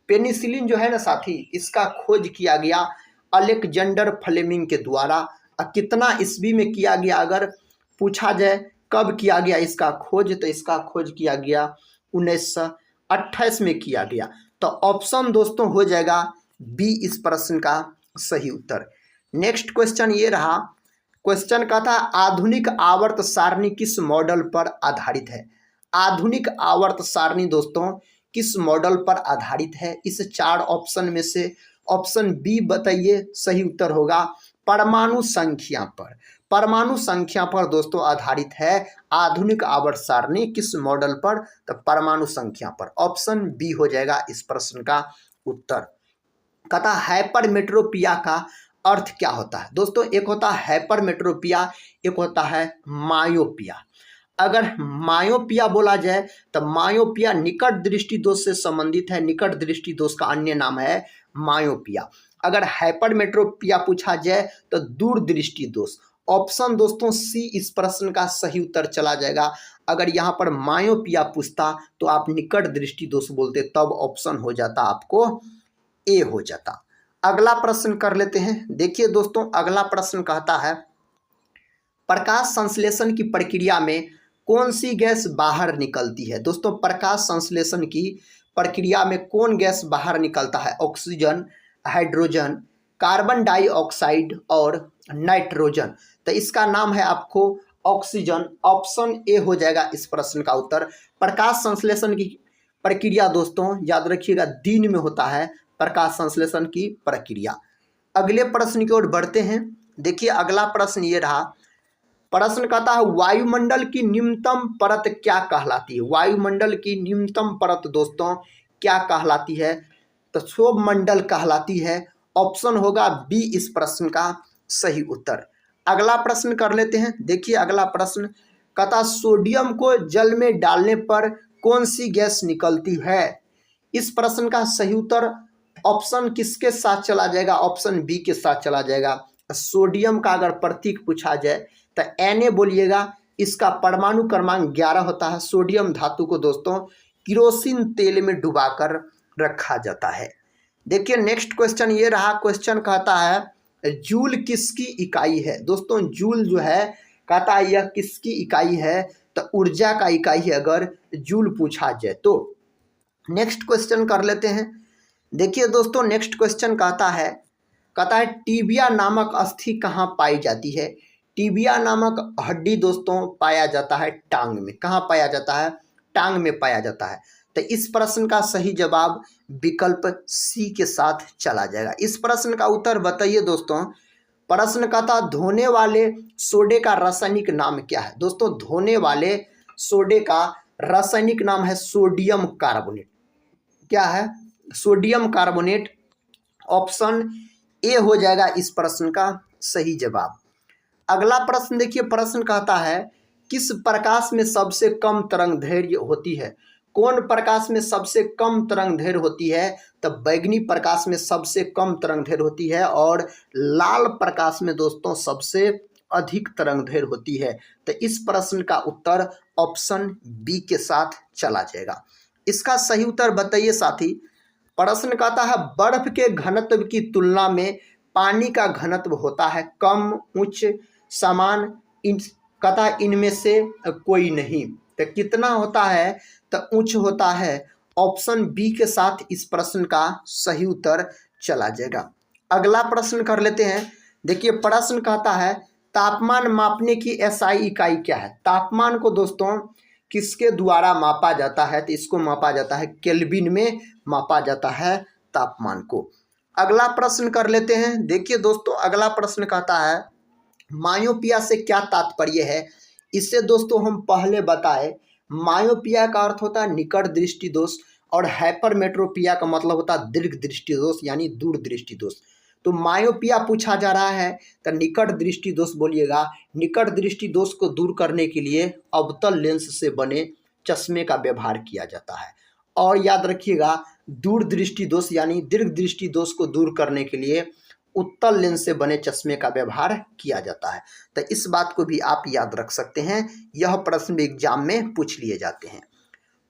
पेनिसिलिन जो है ना साथी, इसका खोज किया गया अलेक्जेंडर फ्लेमिंग के द्वारा। कितना ईस्वी में किया गया अगर पूछा जाए कब किया गया इसका खोज, तो इसका खोज किया गया 1928 में किया गया। तो ऑप्शन दोस्तों हो जाएगा बी इस प्रश्न का सही उत्तर। नेक्स्ट क्वेश्चन ये रहा, क्वेश्चन का था आधुनिक आवर्त सारणी किस मॉडल पर आधारित है? आधुनिक आवर्त सारणी दोस्तों किस मॉडल पर आधारित है? इस 4 ऑप्शन में से ऑप्शन बी बताइए सही उत्तर होगा परमाणु संख्या पर। परमाणु संख्या पर दोस्तों आधारित है आधुनिक आवर्त सारणी। किस मॉडल पर? तो परमाणु संख्या पर। ऑप्शन बी हो जाएगा इस प्रश्न का उत्तर। कहता हाइपरमेट्रोपिया का अर्थ क्या होता है? दोस्तों एक होता है हाइपरमेट्रोपिया, एक होता है मायोपिया। अगर मायोपिया बोला जाए तो मायोपिया निकट दृष्टि दोष से संबंधित है। निकट दृष्टि दोष का अन्य नाम है मायोपिया। अगर हाइपरमेट्रोपिया पूछा जाए तो दूरदृष्टि दोष। ऑप्शन दोस्तों सी इस प्रश्न का सही उत्तर चला जाएगा। अगर यहाँ पर मायोपिया पूछता तो आप निकट दृष्टि दोष बोलते, तब ऑप्शन हो जाता आपको ए हो जाता। अगला प्रश्न कर लेते हैं। देखिए दोस्तों अगला प्रश्न कहता है प्रकाश संश्लेषण की प्रक्रिया में कौन सी गैस बाहर निकलती है? दोस्तों प्रकाश संश्लेषण की प्रक्रिया में कौन गैस बाहर निकलता है? ऑक्सीजन, हाइड्रोजन, कार्बन डाइऑक्साइड और नाइट्रोजन। तो इसका नाम है आपको ऑक्सीजन। ऑप्शन ए हो जाएगा इस प्रश्न का उत्तर। प्रकाश संश्लेषण की प्रक्रिया दोस्तों याद रखिएगा दिन में होता है प्रकाश संश्लेषण की प्रक्रिया। अगले प्रश्न की ओर बढ़ते हैं। देखिए अगला प्रश्न ये रहा, प्रश्न कहता है वायुमंडल की निम्नतम परत क्या कहलाती है? वायुमंडल की निम्नतम परत दोस्तों क्या कहलाती है? तो क्षोभमंडल कहलाती है। ऑप्शन होगा बी इस प्रश्न का सही उत्तर। अगला प्रश्न कर लेते हैं। देखिए अगला प्रश्न कहता सोडियम को जल में डालने पर कौन सी गैस निकलती है? इस प्रश्न का सही उत्तर ऑप्शन किसके साथ चला जाएगा? ऑप्शन बी के साथ चला जाएगा। सोडियम का अगर प्रतीक पूछा जाए तो Na बोलिएगा। इसका परमाणु क्रमांक 11 होता है। सोडियम धातु को दोस्तों किरोसिन तेल में डुबाकर रखा जाता है। देखिए नेक्स्ट क्वेश्चन ये रहा, क्वेश्चन कहता है जूल किसकी इकाई है? दोस्तों जूल जो है कहता है यह किसकी इकाई है? तो ऊर्जा का इकाई है अगर जूल पूछा जाए तो। नेक्स्ट क्वेश्चन कर लेते हैं। देखिए दोस्तों नेक्स्ट क्वेश्चन कहता है टीबिया नामक अस्थि कहाँ पाई जाती है? टीबिया नामक हड्डी दोस्तों पाया जाता है टांग में। कहाँ पाया जाता है? टांग में पाया जाता है। तो इस प्रश्न का सही जवाब विकल्प सी के साथ चला जाएगा। इस प्रश्न का उत्तर बताइए दोस्तों। प्रश्न कहता धोने वाले सोडे का रासायनिक नाम क्या है? दोस्तों धोने वाले सोडे का रासायनिक नाम है सोडियम कार्बोनेट। क्या है? Sodium carbonate. ऑप्शन ए हो जाएगा इस प्रश्न का सही जवाब। अगला प्रश्न देखिए, प्रश्न कहता है किस प्रकाश में सबसे कम तरंग दैर्घ्य होती है? कौन प्रकाश में सबसे कम तरंग दैर्घ्य होती है? तो बैगनी प्रकाश में सबसे कम तरंग दैर्घ्य होती है और लाल प्रकाश में दोस्तों सबसे अधिक तरंग दैर्घ्य होती है। तो इस प्रश्न का उत्तर ऑप्शन बी के साथ चला जाएगा। इसका सही उत्तर बताइए साथी। प्रश्न कहता है बर्फ के घनत्व की तुलना में पानी का घनत्व होता है कम, उच्च, समान, कहता इनमें से कोई नहीं। तो कितना होता है? तो उच्च होता है। ऑप्शन बी के साथ इस प्रश्न का सही उत्तर चला जाएगा। अगला प्रश्न कर लेते हैं। देखिए प्रश्न कहता है तापमान मापने की एसआई इकाई क्या है? तापमान को दोस्तों किसके द्वारा मापा जाता है? तो इसको मापा जाता है केल्विन में मापा जाता है तापमान को। अगला प्रश्न कर लेते हैं। देखिए दोस्तों अगला प्रश्न कहता है मायोपिया से क्या तात्पर्य है? इससे दोस्तों हम पहले बताए मायोपिया का अर्थ होता है निकट दृष्टि दोष और हाइपरमेट्रोपिया का मतलब होता है दीर्घ दृष्टि दोष यानी दूर दृष्टि दोष। तो मायोपिया पूछा जा रहा है तो निकट दृष्टि दोष बोलिएगा। निकट दृष्टि दोष को दूर करने के लिए अवतल लेंस से बने चश्मे का व्यवहार किया जाता है। और याद रखिएगा दूर दृष्टि दोष यानी दीर्घ दृष्टि दोष को दूर करने के लिए उत्तल लेंस से बने चश्मे का व्यवहार किया जाता है। तो इस बात को भी आप याद रख सकते हैं। यह प्रश्न भी एग्जाम में पूछ लिए जाते हैं।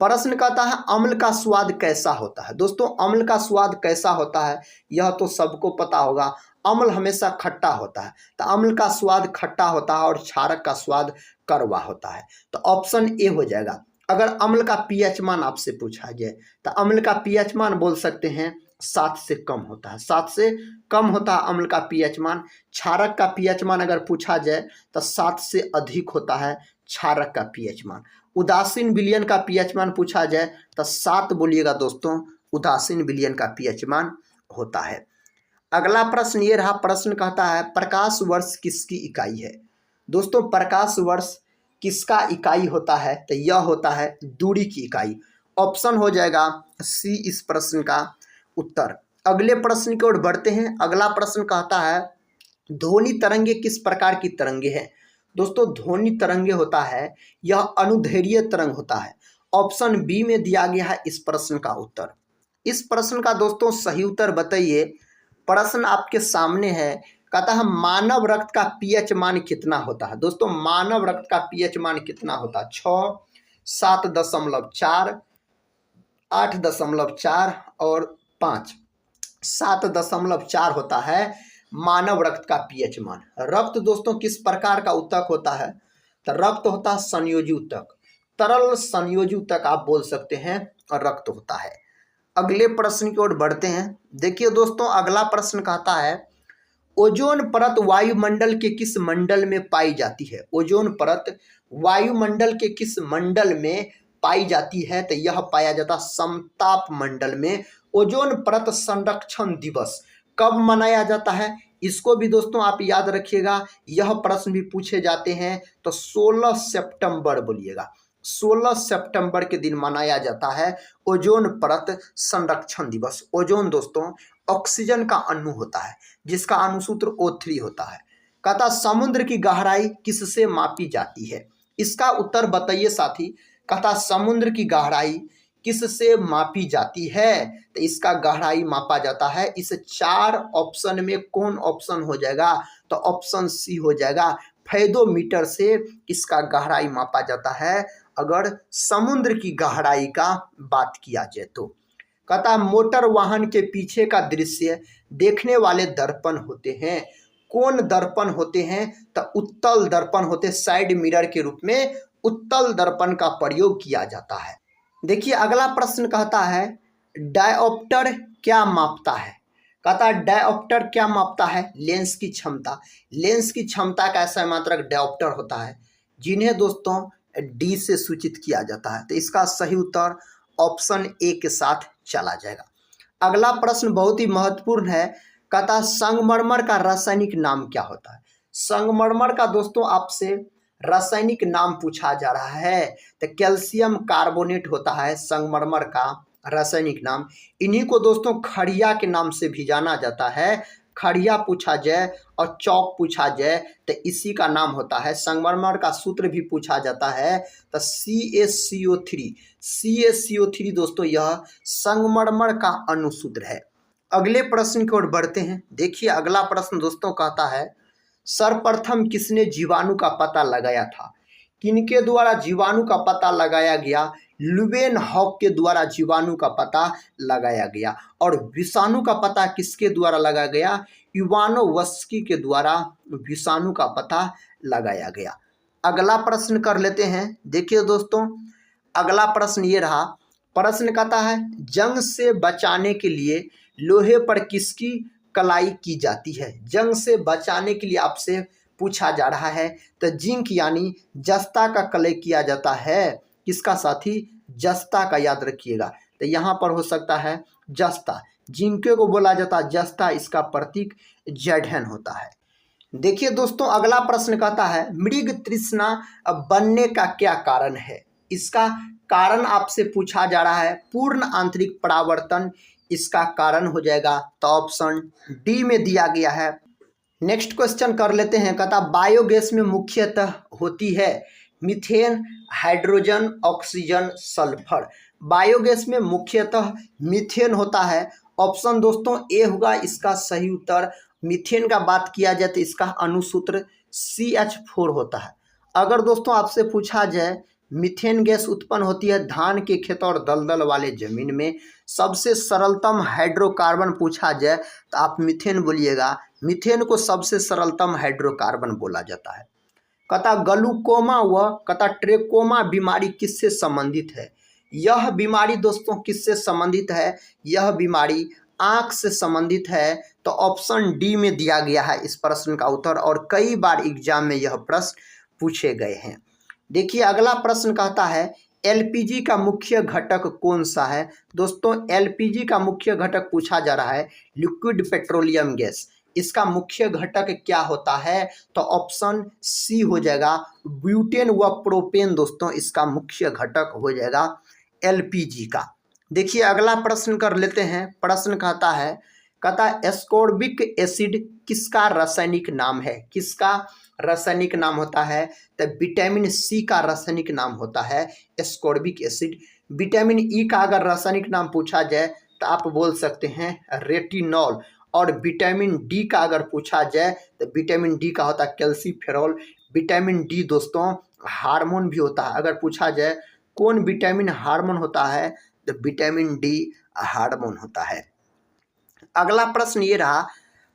प्रश्न कहता है अम्ल का स्वाद कैसा होता है? दोस्तों अम्ल का स्वाद कैसा होता है यह तो सबको पता होगा। अम्ल हमेशा खट्टा होता है। तो अम्ल का स्वाद खट्टा होता है और क्षारक का स्वाद कड़वा होता है। तो ऑप्शन ए हो जाएगा। अगर अम्ल का पीएच मान आपसे पूछा जाए तो अम्ल का पीएच मान बोल सकते हैं 7 से कम होता है। 7 से कम होता है अम्ल का पीएच मान। क्षारक का पीएच मान अगर पूछा जाए तो 7 से अधिक होता है क्षारक का पीएच मान। उदासीन विलयन का पीएच मान पूछा जाए तो 7 बोलिएगा दोस्तों, उदासीन विलयन का पीएच मान होता है। अगला प्रश्न ये रहा। प्रश्न कहता है प्रकाश वर्ष किसकी इकाई है? दोस्तों प्रकाश वर्ष किसका इकाई होता है? तो यह होता है दूरी की इकाई। ऑप्शन हो जाएगा सी इस प्रश्न का उत्तर। अगले प्रश्न की ओर बढ़ते हैं। अगला प्रश्न कहता है ध्वनि तरंगे किस प्रकार की तरंगे हैं? दोस्तों ध्वनि तरंगे होता है यह अनुदैर्घ्य तरंग होता है। ऑप्शन बी में दिया गया है इस प्रश्न का उत्तर। इस प्रश्न का दोस्तों सही उत्तर बताइए। प्रश्न आपके सामने है। कहता है मानव रक्त का पीएच मान कितना होता है? दोस्तों मानव रक्त का पीएच मान कितना होता है? 6, 7.4, 8.4 और 5। 7.4 होता है मानव रक्त का पीएच मान। रक्त दोस्तों किस प्रकार का ऊतक होता है? तो रक्त होता है संयोजी ऊतक, तरल संयोजी ऊतक आप बोल सकते हैं और रक्त होता है। अगले प्रश्न की ओर बढ़ते हैं। देखिए दोस्तों अगला प्रश्न कहता है ओजोन परत वायुमंडल के किस मंडल में पाई जाती है? ओजोन परत वायुमंडल के किस मंडल में पाई जाती है? तो यह पाया जाता समताप मंडल में। ओजोन परत संरक्षण दिवस कब मनाया जाता है? इसको भी दोस्तों आप याद रखिएगा। यह प्रश्न भी पूछे जाते हैं तो 16 सितंबर बोलिएगा। 16 सितंबर के दिन मनाया जाता है ओजोन परत संरक्षण दिवस। ओजोन दोस्तों ऑक्सीजन का अणु होता है जिसका अणुसूत्र O3 होता है। कहता समुद्र की गहराई किससे मापी जाती है? इसका उत्तर बताइए साथी। कहता समुद्र की गहराई किससे मापी जाती है? तो इसका गहराई मापा जाता है इस 4 ऑप्शन में कौन ऑप्शन हो जाएगा? तो ऑप्शन सी हो जाएगा। फेदोमीटर से इसका गहराई मापा जाता है अगर समुद्र की गहराई का बात किया जाए तो। कहता मोटर वाहन के पीछे का दृश्य देखने वाले दर्पण होते हैं। कौन दर्पण होते हैं? तो उत्तल दर्पण होते। साइड मिरर के रूप में उत्तल दर्पण का प्रयोग किया जाता है। देखिए अगला प्रश्न कहता है डायोप्टर क्या मापता है? कहता डायोप्टर क्या मापता है? लेंस की क्षमता। लेंस की क्षमता का ऐसा मात्रक डायोप्टर होता है जिन्हें दोस्तों डी से सूचित किया जाता है। तो इसका सही उत्तर ऑप्शन ए के साथ चला जाएगा। अगला प्रश्न बहुत ही महत्वपूर्ण है। कहता संगमरमर का रासायनिक नाम क्या होता है? संगमरमर का दोस्तों आपसे रासायनिक नाम पूछा जा रहा है तो कैल्शियम कार्बोनेट होता है संगमरमर का रासायनिक नाम। इन्हीं को दोस्तों खड़िया के नाम से भी जाना जाता है। खड़िया पूछा जाए और चौक पूछा जाए तो इसी का नाम होता है। संगमरमर का सूत्र भी पूछा जाता है तो CaCO3। CaCO3 दोस्तों यह संगमरमर का अणुसूत्र है। अगले प्रश्न की ओर बढ़ते हैं। देखिए अगला प्रश्न दोस्तों कहता है, सर्वप्रथम किसने जीवाणु का पता लगाया था? किनके द्वारा जीवाणु का पता लगाया गया? लुवेनहॉक के द्वारा जीवाणु का पता लगाया गया। और विषाणु का पता किसके द्वारा लगाया गया? इवानोव्स्की के द्वारा विषाणु का पता लगाया गया। अगला प्रश्न कर लेते हैं। देखिए दोस्तों अगला प्रश्न ये रहा। प्रश्न कहता है, जंग से बचाने के लिए लोहे पर किसकी कलाई की जाती है? जंग से बचाने के लिए आपसे पूछा जा रहा है तो जिंक यानी जस्ता का कलई किया जाता है। किसका साथी? जस्ता का, याद रखिएगा। तो यहाँ पर हो सकता है जस्ता, जिंके को बोला जाता है जस्ता, इसका प्रतीक Zn होता है। देखिए दोस्तों अगला प्रश्न कहता है, मृग तृष्णा बनने का क्या कारण है? इसका कारण आपसे पूछा जा रहा है पूर्ण आंतरिक परावर्तन। इसका कारण हो जाएगा तो ऑप्शन डी में दिया गया है। नेक्स्ट क्वेश्चन कर लेते हैं। कहता बायोगैस में मुख्यतः होती है methane, hydrogen, oxygen, sulphur. Biogas में मुख्यतः मीथेन होता है। ऑप्शन दोस्तों ए होगा इसका सही उत्तर। मीथेन का बात किया जाए तो इसका अणुसूत्र CH4 होता है। अगर दोस्तों आपसे पूछा जाए मीथेन गैस उत्पन्न होती है धान के खेत और दलदल वाले जमीन में, सबसे सरलतम हाइड्रोकार्बन पूछा जाए तो आप मीथेन बोलिएगा। मीथेन को सबसे सरलतम हाइड्रोकार्बन बोला जाता है। कहता ग्लूकोमा व कहता ट्रेकोमा बीमारी किससे संबंधित है? यह बीमारी दोस्तों किससे संबंधित है? यह बीमारी आंख से संबंधित है। तो ऑप्शन डी में दिया गया है इस प्रश्न का उत्तर, और कई बार एग्जाम में यह प्रश्न पूछे गए हैं। देखिए अगला प्रश्न कहता है LPG का मुख्य घटक कौन सा है? दोस्तों LPG का मुख्य घटक पूछा जा रहा है लिक्विड पेट्रोलियम गैस। इसका मुख्य घटक क्या होता है? तो ऑप्शन सी हो जाएगा ब्यूटेन व प्रोपेन। दोस्तों इसका मुख्य घटक हो जाएगा LPG का। देखिए अगला प्रश्न कर लेते हैं। प्रश्न कहता एस्कॉर्बिक एसिड किसका रासायनिक नाम है? किसका रासायनिक नाम होता है? तो विटामिन सी का रासायनिक नाम होता है एस्कॉर्बिक एसिड। विटामिन ई का अगर रासायनिक नाम पूछा जाए तो आप बोल सकते हैं रेटिनॉल। और विटामिन डी का अगर पूछा जाए तो विटामिन डी का होता है कैल्सीफेरॉल। विटामिन डी दोस्तों हार्मोन भी होता है। अगर पूछा जाए कौन विटामिन हार्मोन होता है तो विटामिन डी हार्मोन होता है। अगला प्रश्न ये रहा।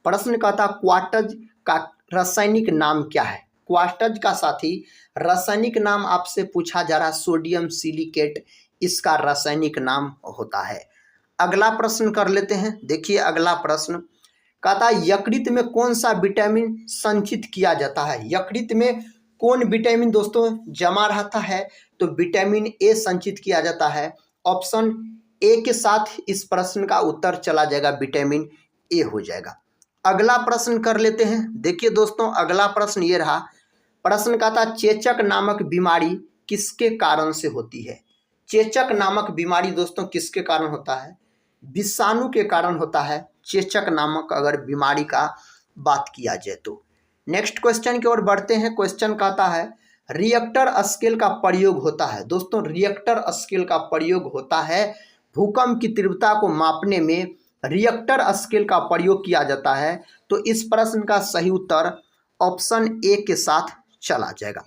प्रश्न कहता क्वार्टज का रासायनिक नाम क्या है? क्वार्टज का साथी रासायनिक नाम आपसे पूछा जा रहा है सोडियम सिलिकेट। इसका रासायनिक नाम होता है। अगला प्रश्न कर लेते हैं। देखिए अगला प्रश्न कहता यकृत में कौन सा विटामिन संचित किया जाता है? यकृत में कौन विटामिन दोस्तों जमा रहता है? तो विटामिन ए संचित किया जाता है। ऑप्शन ए के साथ इस प्रश्न का उत्तर चला जाएगा, विटामिन ए हो जाएगा। अगला प्रश्न कर लेते हैं। देखिए दोस्तों अगला प्रश्न ये रहा। प्रश्न कहता चेचक नामक बीमारी किसके कारण से होती है? चेचक नामक बीमारी दोस्तों किसके कारण होता है? विषाणु के कारण होता है चेचक नामक अगर बीमारी का बात किया जाए तो। नेक्स्ट क्वेश्चन की ओर बढ़ते हैं। क्वेश्चन कहता है रिएक्टर स्केल का प्रयोग होता है। दोस्तों रिएक्टर स्केल का प्रयोग होता है भूकंप की तीव्रता को मापने में रिएक्टर स्केल का प्रयोग किया जाता है। तो इस प्रश्न का सही उत्तर ऑप्शन ए के साथ चला जाएगा।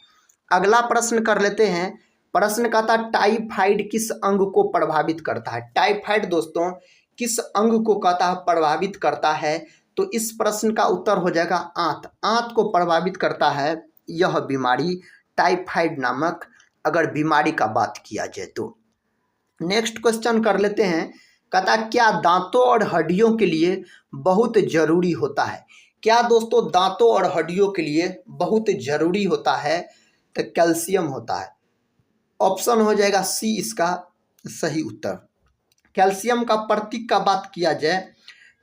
अगला प्रश्न कर लेते हैं। प्रश्न कहता टाइफाइड किस अंग को प्रभावित करता है? टाइफाइड दोस्तों किस अंग को कहता है प्रभावित करता है? तो इस प्रश्न का उत्तर हो जाएगा आंत। आंत को प्रभावित करता है यह बीमारी टाइफाइड नामक अगर बीमारी का बात किया जाए तो। नेक्स्ट क्वेश्चन कर लेते हैं। कहता क्या दांतों और हड्डियों के लिए बहुत जरूरी होता है? क्या दोस्तों दांतों और हड्डियों के लिए बहुत जरूरी होता है? तो कैल्शियम होता है। ऑप्शन हो जाएगा सी इसका सही उत्तर। कैल्शियम का प्रतीक का बात किया जाए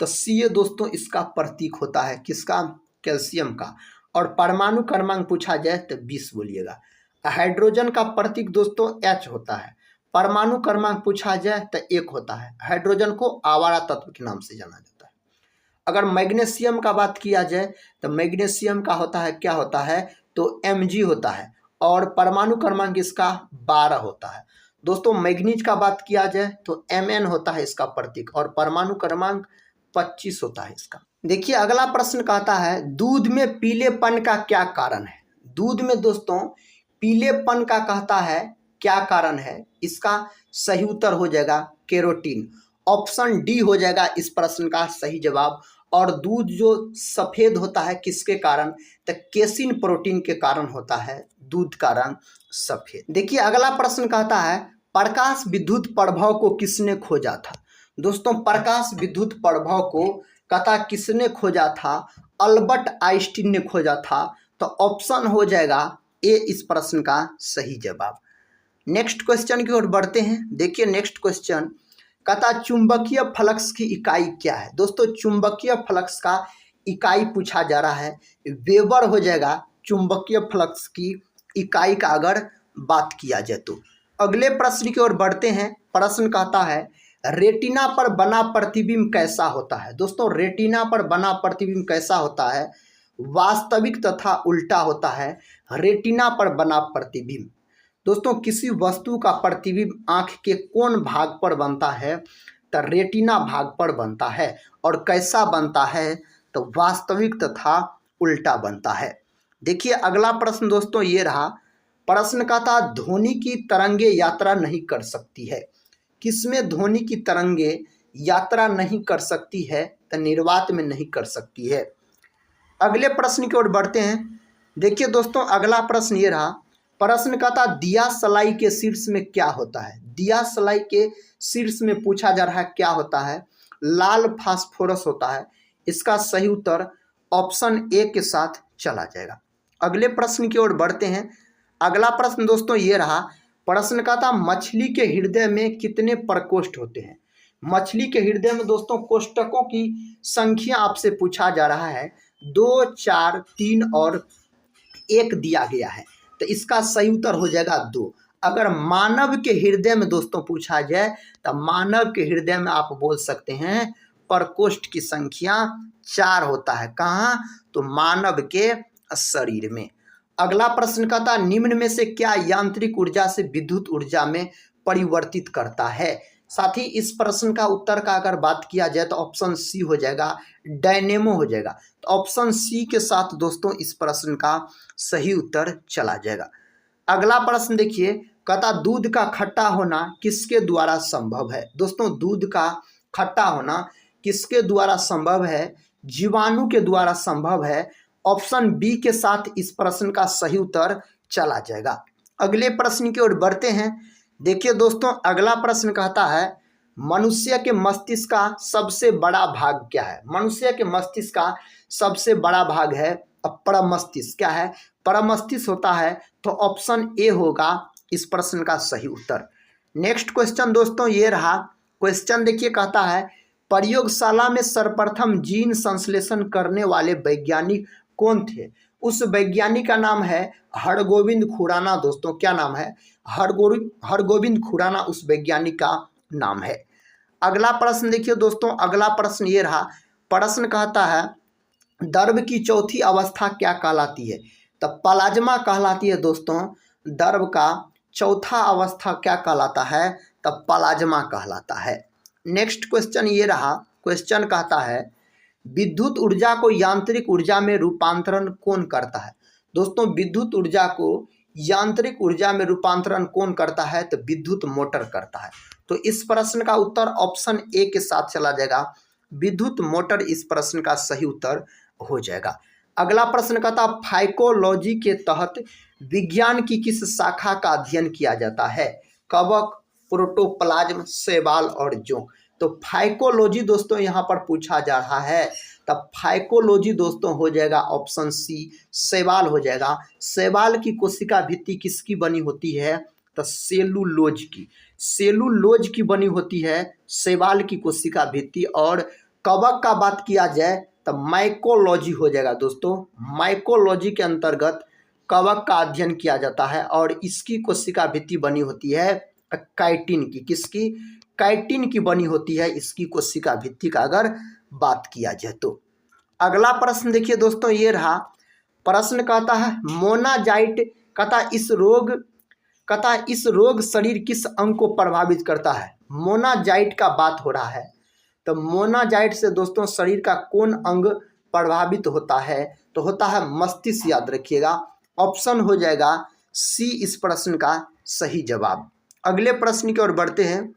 तो सी दोस्तों इसका प्रतीक होता है। किसका? कैल्शियम का। और परमाणु क्रमांक पूछा जाए तो 20 बोलिएगा। हाइड्रोजन का प्रतीक दोस्तों H होता है। परमाणु क्रमांक पूछा जाए तो 1 होता है। हाइड्रोजन को आवारा तत्व के नाम से जाना जाता है। अगर मैग्नीशियम का बात किया जाए तो मैग्नीशियम का होता है, क्या होता है, तो Mg होता है और परमाणु क्रमांक इसका 12 होता है। दोस्तों मैग्नीज का बात किया जाए तो Mn होता है इसका प्रतीक और परमाणु क्रमांक 25 होता है इसका। देखिए अगला प्रश्न कहता है दूध में पीलेपन का क्या कारण है। दूध में दोस्तों पीलेपन का कहता है क्या कारण है, इसका सही उत्तर हो जाएगा कैरोटीन। ऑप्शन डी हो जाएगा इस प्रश्न का सही जवाब। और दूध जो सफेद होता है किसके कारण, तो केसिन प्रोटीन के कारण होता है दूध का रंग सफेद। देखिए अगला प्रश्न कहता है प्रकाश विद्युत प्रभाव को किसने खोजा था। दोस्तों प्रकाश विद्युत प्रभाव को कहता किसने खोजा था, अल्बर्ट आइंस्टीन ने खोजा था। तो ऑप्शन हो जाएगा ए इस प्रश्न का सही जवाब। नेक्स्ट क्वेश्चन की ओर बढ़ते हैं। देखिए नेक्स्ट क्वेश्चन कहता चुंबकीय फ्लक्स की इकाई क्या है। दोस्तों चुंबकीय फ्लक्स का इकाई पूछा जा रहा है, वेबर हो जाएगा चुंबकीय फ्लक्स की इकाई का अगर बात किया जाए तो। अगले प्रश्न की ओर बढ़ते हैं। प्रश्न कहता है रेटिना पर बना प्रतिबिंब कैसा होता है। दोस्तों रेटिना पर बना प्रतिबिंब कैसा होता है, वास्तविक तथा उल्टा होता है रेटिना पर बना प्रतिबिंब। दोस्तों किसी वस्तु का प्रतिबिंब आंख के कौन भाग पर बनता है, तो रेटिना भाग पर बनता है। और कैसा बनता है, तो वास्तविक तथा उल्टा बनता है। देखिए अगला प्रश्न दोस्तों ये रहा। प्रश्न का था ध्वनि की तरंगे यात्रा नहीं कर सकती है। किसमें ध्वनि की तरंगे यात्रा नहीं कर सकती है, तो निर्वात में नहीं कर सकती है। अगले प्रश्न की ओर बढ़ते हैं। देखिए दोस्तों अगला प्रश्न ये रहा। प्रश्न का था दिया सलाई के शीर्ष में क्या होता है। दिया सलाई के शीर्ष में पूछा जा रहा है क्या होता है, लाल फास्फोरस होता है। इसका सही उत्तर ऑप्शन ए के साथ चला जाएगा। अगले प्रश्न की ओर बढ़ते हैं। अगला प्रश्न दोस्तों ये रहा। प्रश्न का था मछली के हृदय में कितने प्रकोष्ठ होते हैं। मछली के हृदय में दोस्तों कोष्ठकों की संख्या आपसे पूछा जा रहा है, 2, 4, 3 और 1 दिया गया है। तो इसका सही उत्तर हो जाएगा 2। अगर मानव के हृदय में दोस्तों पूछा जाए तो मानव के हृदय में आप बोल सकते हैं प्रकोष्ठ की संख्या 4 होता है। कहाँ, तो मानव के शरीर में। अगला प्रश्न का था निम्न में से क्या यांत्रिक ऊर्जा से विद्युत ऊर्जा में परिवर्तित करता है। साथ ही इस प्रश्न का उत्तर का अगर बात किया जाए तो ऑप्शन सी हो जाएगा, डायनेमो हो जाएगा। तो ऑप्शन सी के साथ दोस्तों इस प्रश्न का सही उत्तर चला जाएगा। अगला प्रश्न देखिए कहता दूध का खट्टा होना किसके द्वारा संभव है। दोस्तों दूध का खट्टा होना किसके द्वारा संभव है, जीवाणु के द्वारा संभव है। ऑप्शन बी के साथ इस प्रश्न का सही उत्तर चला जाएगा। अगले प्रश्न की ओर बढ़ते हैं। देखिए दोस्तों अगला प्रश्न कहता है मनुष्य के मस्तिष्क का सबसे बड़ा भाग क्या है। मनुष्य के मस्तिष्क का सबसे बड़ा भाग है परमस्तिष्क। क्या है, परमस्तिष्क होता है। तो ऑप्शन ए होगा इस प्रश्न का सही उत्तर। नेक्स्ट क्वेश्चन दोस्तों ये रहा। क्वेश्चन देखिए कहता है प्रयोगशाला में सर्वप्रथम जीन संश्लेषण करने वाले वैज्ञानिक कौन थे। उस वैज्ञानिक का नाम है हरगोविंद खुराना। दोस्तों क्या नाम है, हरगोविंद खुराना उस वैज्ञानिक का नाम है। अगला प्रश्न देखिए दोस्तों। अगला प्रश्न ये रहा। प्रश्न कहता है द्रव की चौथी अवस्था क्या कहलाती है। तो प्लाज्मा कहलाती है। दोस्तों द्रव का चौथा अवस्था क्या कहलाता है, तो प्लाज्मा कहलाता है। नेक्स्ट क्वेश्चन ये रहा। क्वेश्चन कहता है विद्युत ऊर्जा को यांत्रिक ऊर्जा में रूपांतरण कौन करता है। दोस्तों विद्युत ऊर्जा को यांत्रिक ऊर्जा में रूपांतरण कौन करता है, तो विद्युत मोटर करता है। तो इस प्रश्न का उत्तर ऑप्शन ए के साथ चला जाएगा, विद्युत मोटर इस प्रश्न का सही उत्तर हो जाएगा। अगला प्रश्न कहता फाइकोलॉजी के तहत विज्ञान की किस शाखा का अध्ययन किया जाता है। कवक, प्रोटोप्लाज्म, शैवाल और जोंक। तो फाइकोलॉजी दोस्तों यहाँ पर पूछा जा रहा है। तब फाइकोलॉजी दोस्तों हो जाएगा ऑप्शन सी, शैवाल हो जाएगा। शैवाल की कोशिका भित्ति किसकी बनी होती है, तो सेलुलोज की। सेलुलोज की बनी होती है शैवाल की कोशिका भित्ति। और कवक का बात किया जाए तो माइकोलॉजी हो जाएगा। दोस्तों माइकोलॉजी के अंतर्गत कवक का अध्ययन किया जाता है और इसकी कोशिका भित्ति बनी होती है काइटिन की। किसकी, काइटिन की बनी होती है इसकी कोशिका भित्ति का अगर बात किया जाए तो। अगला प्रश्न देखिए दोस्तों, ये रहा प्रश्न, कहता है मोनाजाइट, कहता इस रोग शरीर किस अंग को प्रभावित करता है। मोनाजाइट का बात हो रहा है, तो मोनाजाइट से दोस्तों शरीर का कौन अंग प्रभावित होता है, तो होता है मस्तिष्क। याद रखिएगा, ऑप्शन हो जाएगा सी इस प्रश्न का सही जवाब। अगले प्रश्न की ओर बढ़ते हैं।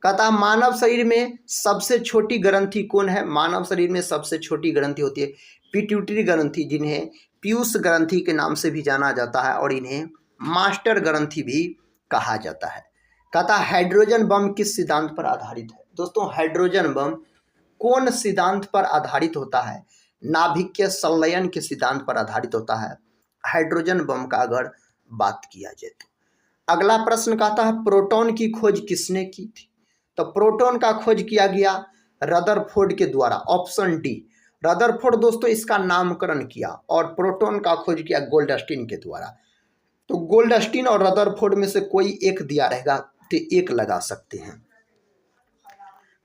कहता मानव शरीर में सबसे छोटी ग्रंथि कौन है। मानव शरीर में सबसे छोटी ग्रंथि होती है पिट्यूटरी ग्रंथि, जिन्हें पीयूष ग्रंथि के नाम से भी जाना जाता है और इन्हें मास्टर ग्रंथि भी कहा जाता है। कहता हाइड्रोजन बम किस सिद्धांत पर आधारित है। दोस्तों हाइड्रोजन बम कौन सिद्धांत पर आधारित होता है। नाभिकीय संलयन के सिद्धांत पर आधारित होता है हाइड्रोजन बम का अगर बात किया जाए तो। अगला प्रश्न कहता है प्रोटॉन की खोज किसने की थी। तो प्रोटॉन का खोज किया गया रदरफोर्ड के द्वारा, ऑप्शन डी। रदरफोर्ड दोस्तों इसका नामकरण किया और प्रोटॉन का खोज किया गोल्डस्टीन के द्वारा। तो गोल्डस्टीन और रदरफोर्ड में से कोई एक दिया रहेगा तो एक लगा सकते हैं।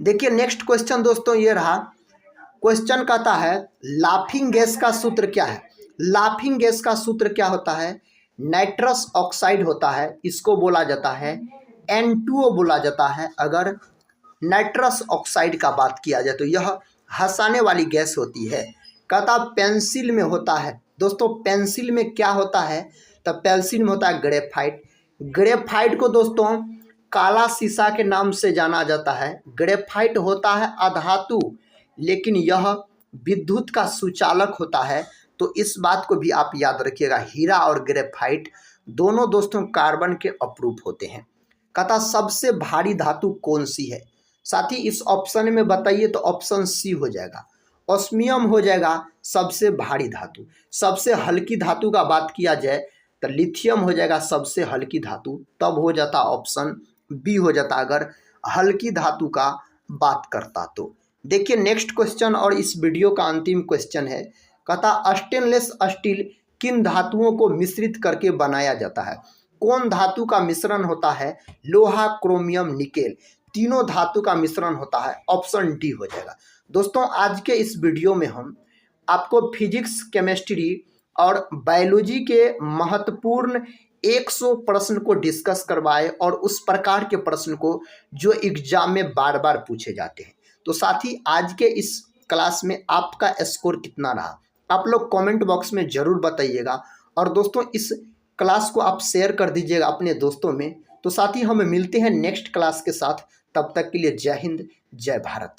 देखिए नेक्स्ट क्वेश्चन दोस्तों, ये रहा क्वेश्चन, कहता है लाफिंग गैस का सूत्र क्या है। लाफिंग गैस का सूत्र क्या होता है। नाइट्रस ऑक्साइड होता है, इसको बोला जाता है N2O बोला जाता है। अगर नाइट्रस ऑक्साइड का बात किया जाए तो यह हंसाने वाली गैस होती है। कहता पेंसिल में होता है। दोस्तों पेंसिल में क्या होता है, तो पेंसिल में होता है ग्रेफाइट। ग्रेफाइट को दोस्तों काला शीशा के नाम से जाना जाता है। ग्रेफाइट होता है अधातु, लेकिन यह विद्युत का सुचालक होता है। तो इस बात को भी आप याद रखिएगा, हीरा और ग्रेफाइट दोनों दोस्तों कार्बन के अपरूप होते हैं। कहता सबसे भारी धातु कौन सी है। साथ ही इस ऑप्शन में बताइए, तो ऑप्शन सी हो जाएगा, ऑस्मियम हो जाएगा सबसे भारी धातु। सबसे हल्की धातु का बात किया जाए तो लिथियम हो जाएगा सबसे हल्की धातु, तब हो जाता ऑप्शन बी हो जाता अगर हल्की धातु का बात करता तो। देखिए नेक्स्ट क्वेश्चन और इस वीडियो का अंतिम क्वेश्चन है। कहता स्टेनलेस स्टील किन धातुओं को मिश्रित करके बनाया जाता है। कौन धातु का मिश्रण होता है। लोहा, क्रोमियम, निकेल, तीनों धातु का मिश्रण होता है, ऑप्शन डी हो जाएगा। दोस्तों आज के इस वीडियो में हम आपको फिजिक्स, केमिस्ट्री और बायोलॉजी के महत्वपूर्ण 100 प्रश्न को डिस्कस करवाए और उस प्रकार के प्रश्न को जो एग्जाम में बार बार पूछे जाते हैं। तो साथ ही आज के इस क्लास में आपका स्कोर कितना रहा, आप लोग कमेंट बॉक्स में ज़रूर बताइएगा। और दोस्तों इस क्लास को आप शेयर कर दीजिएगा अपने दोस्तों में। तो साथ ही हम मिलते हैं नेक्स्ट क्लास के साथ, तब तक के लिए जय हिंद, जय भारत।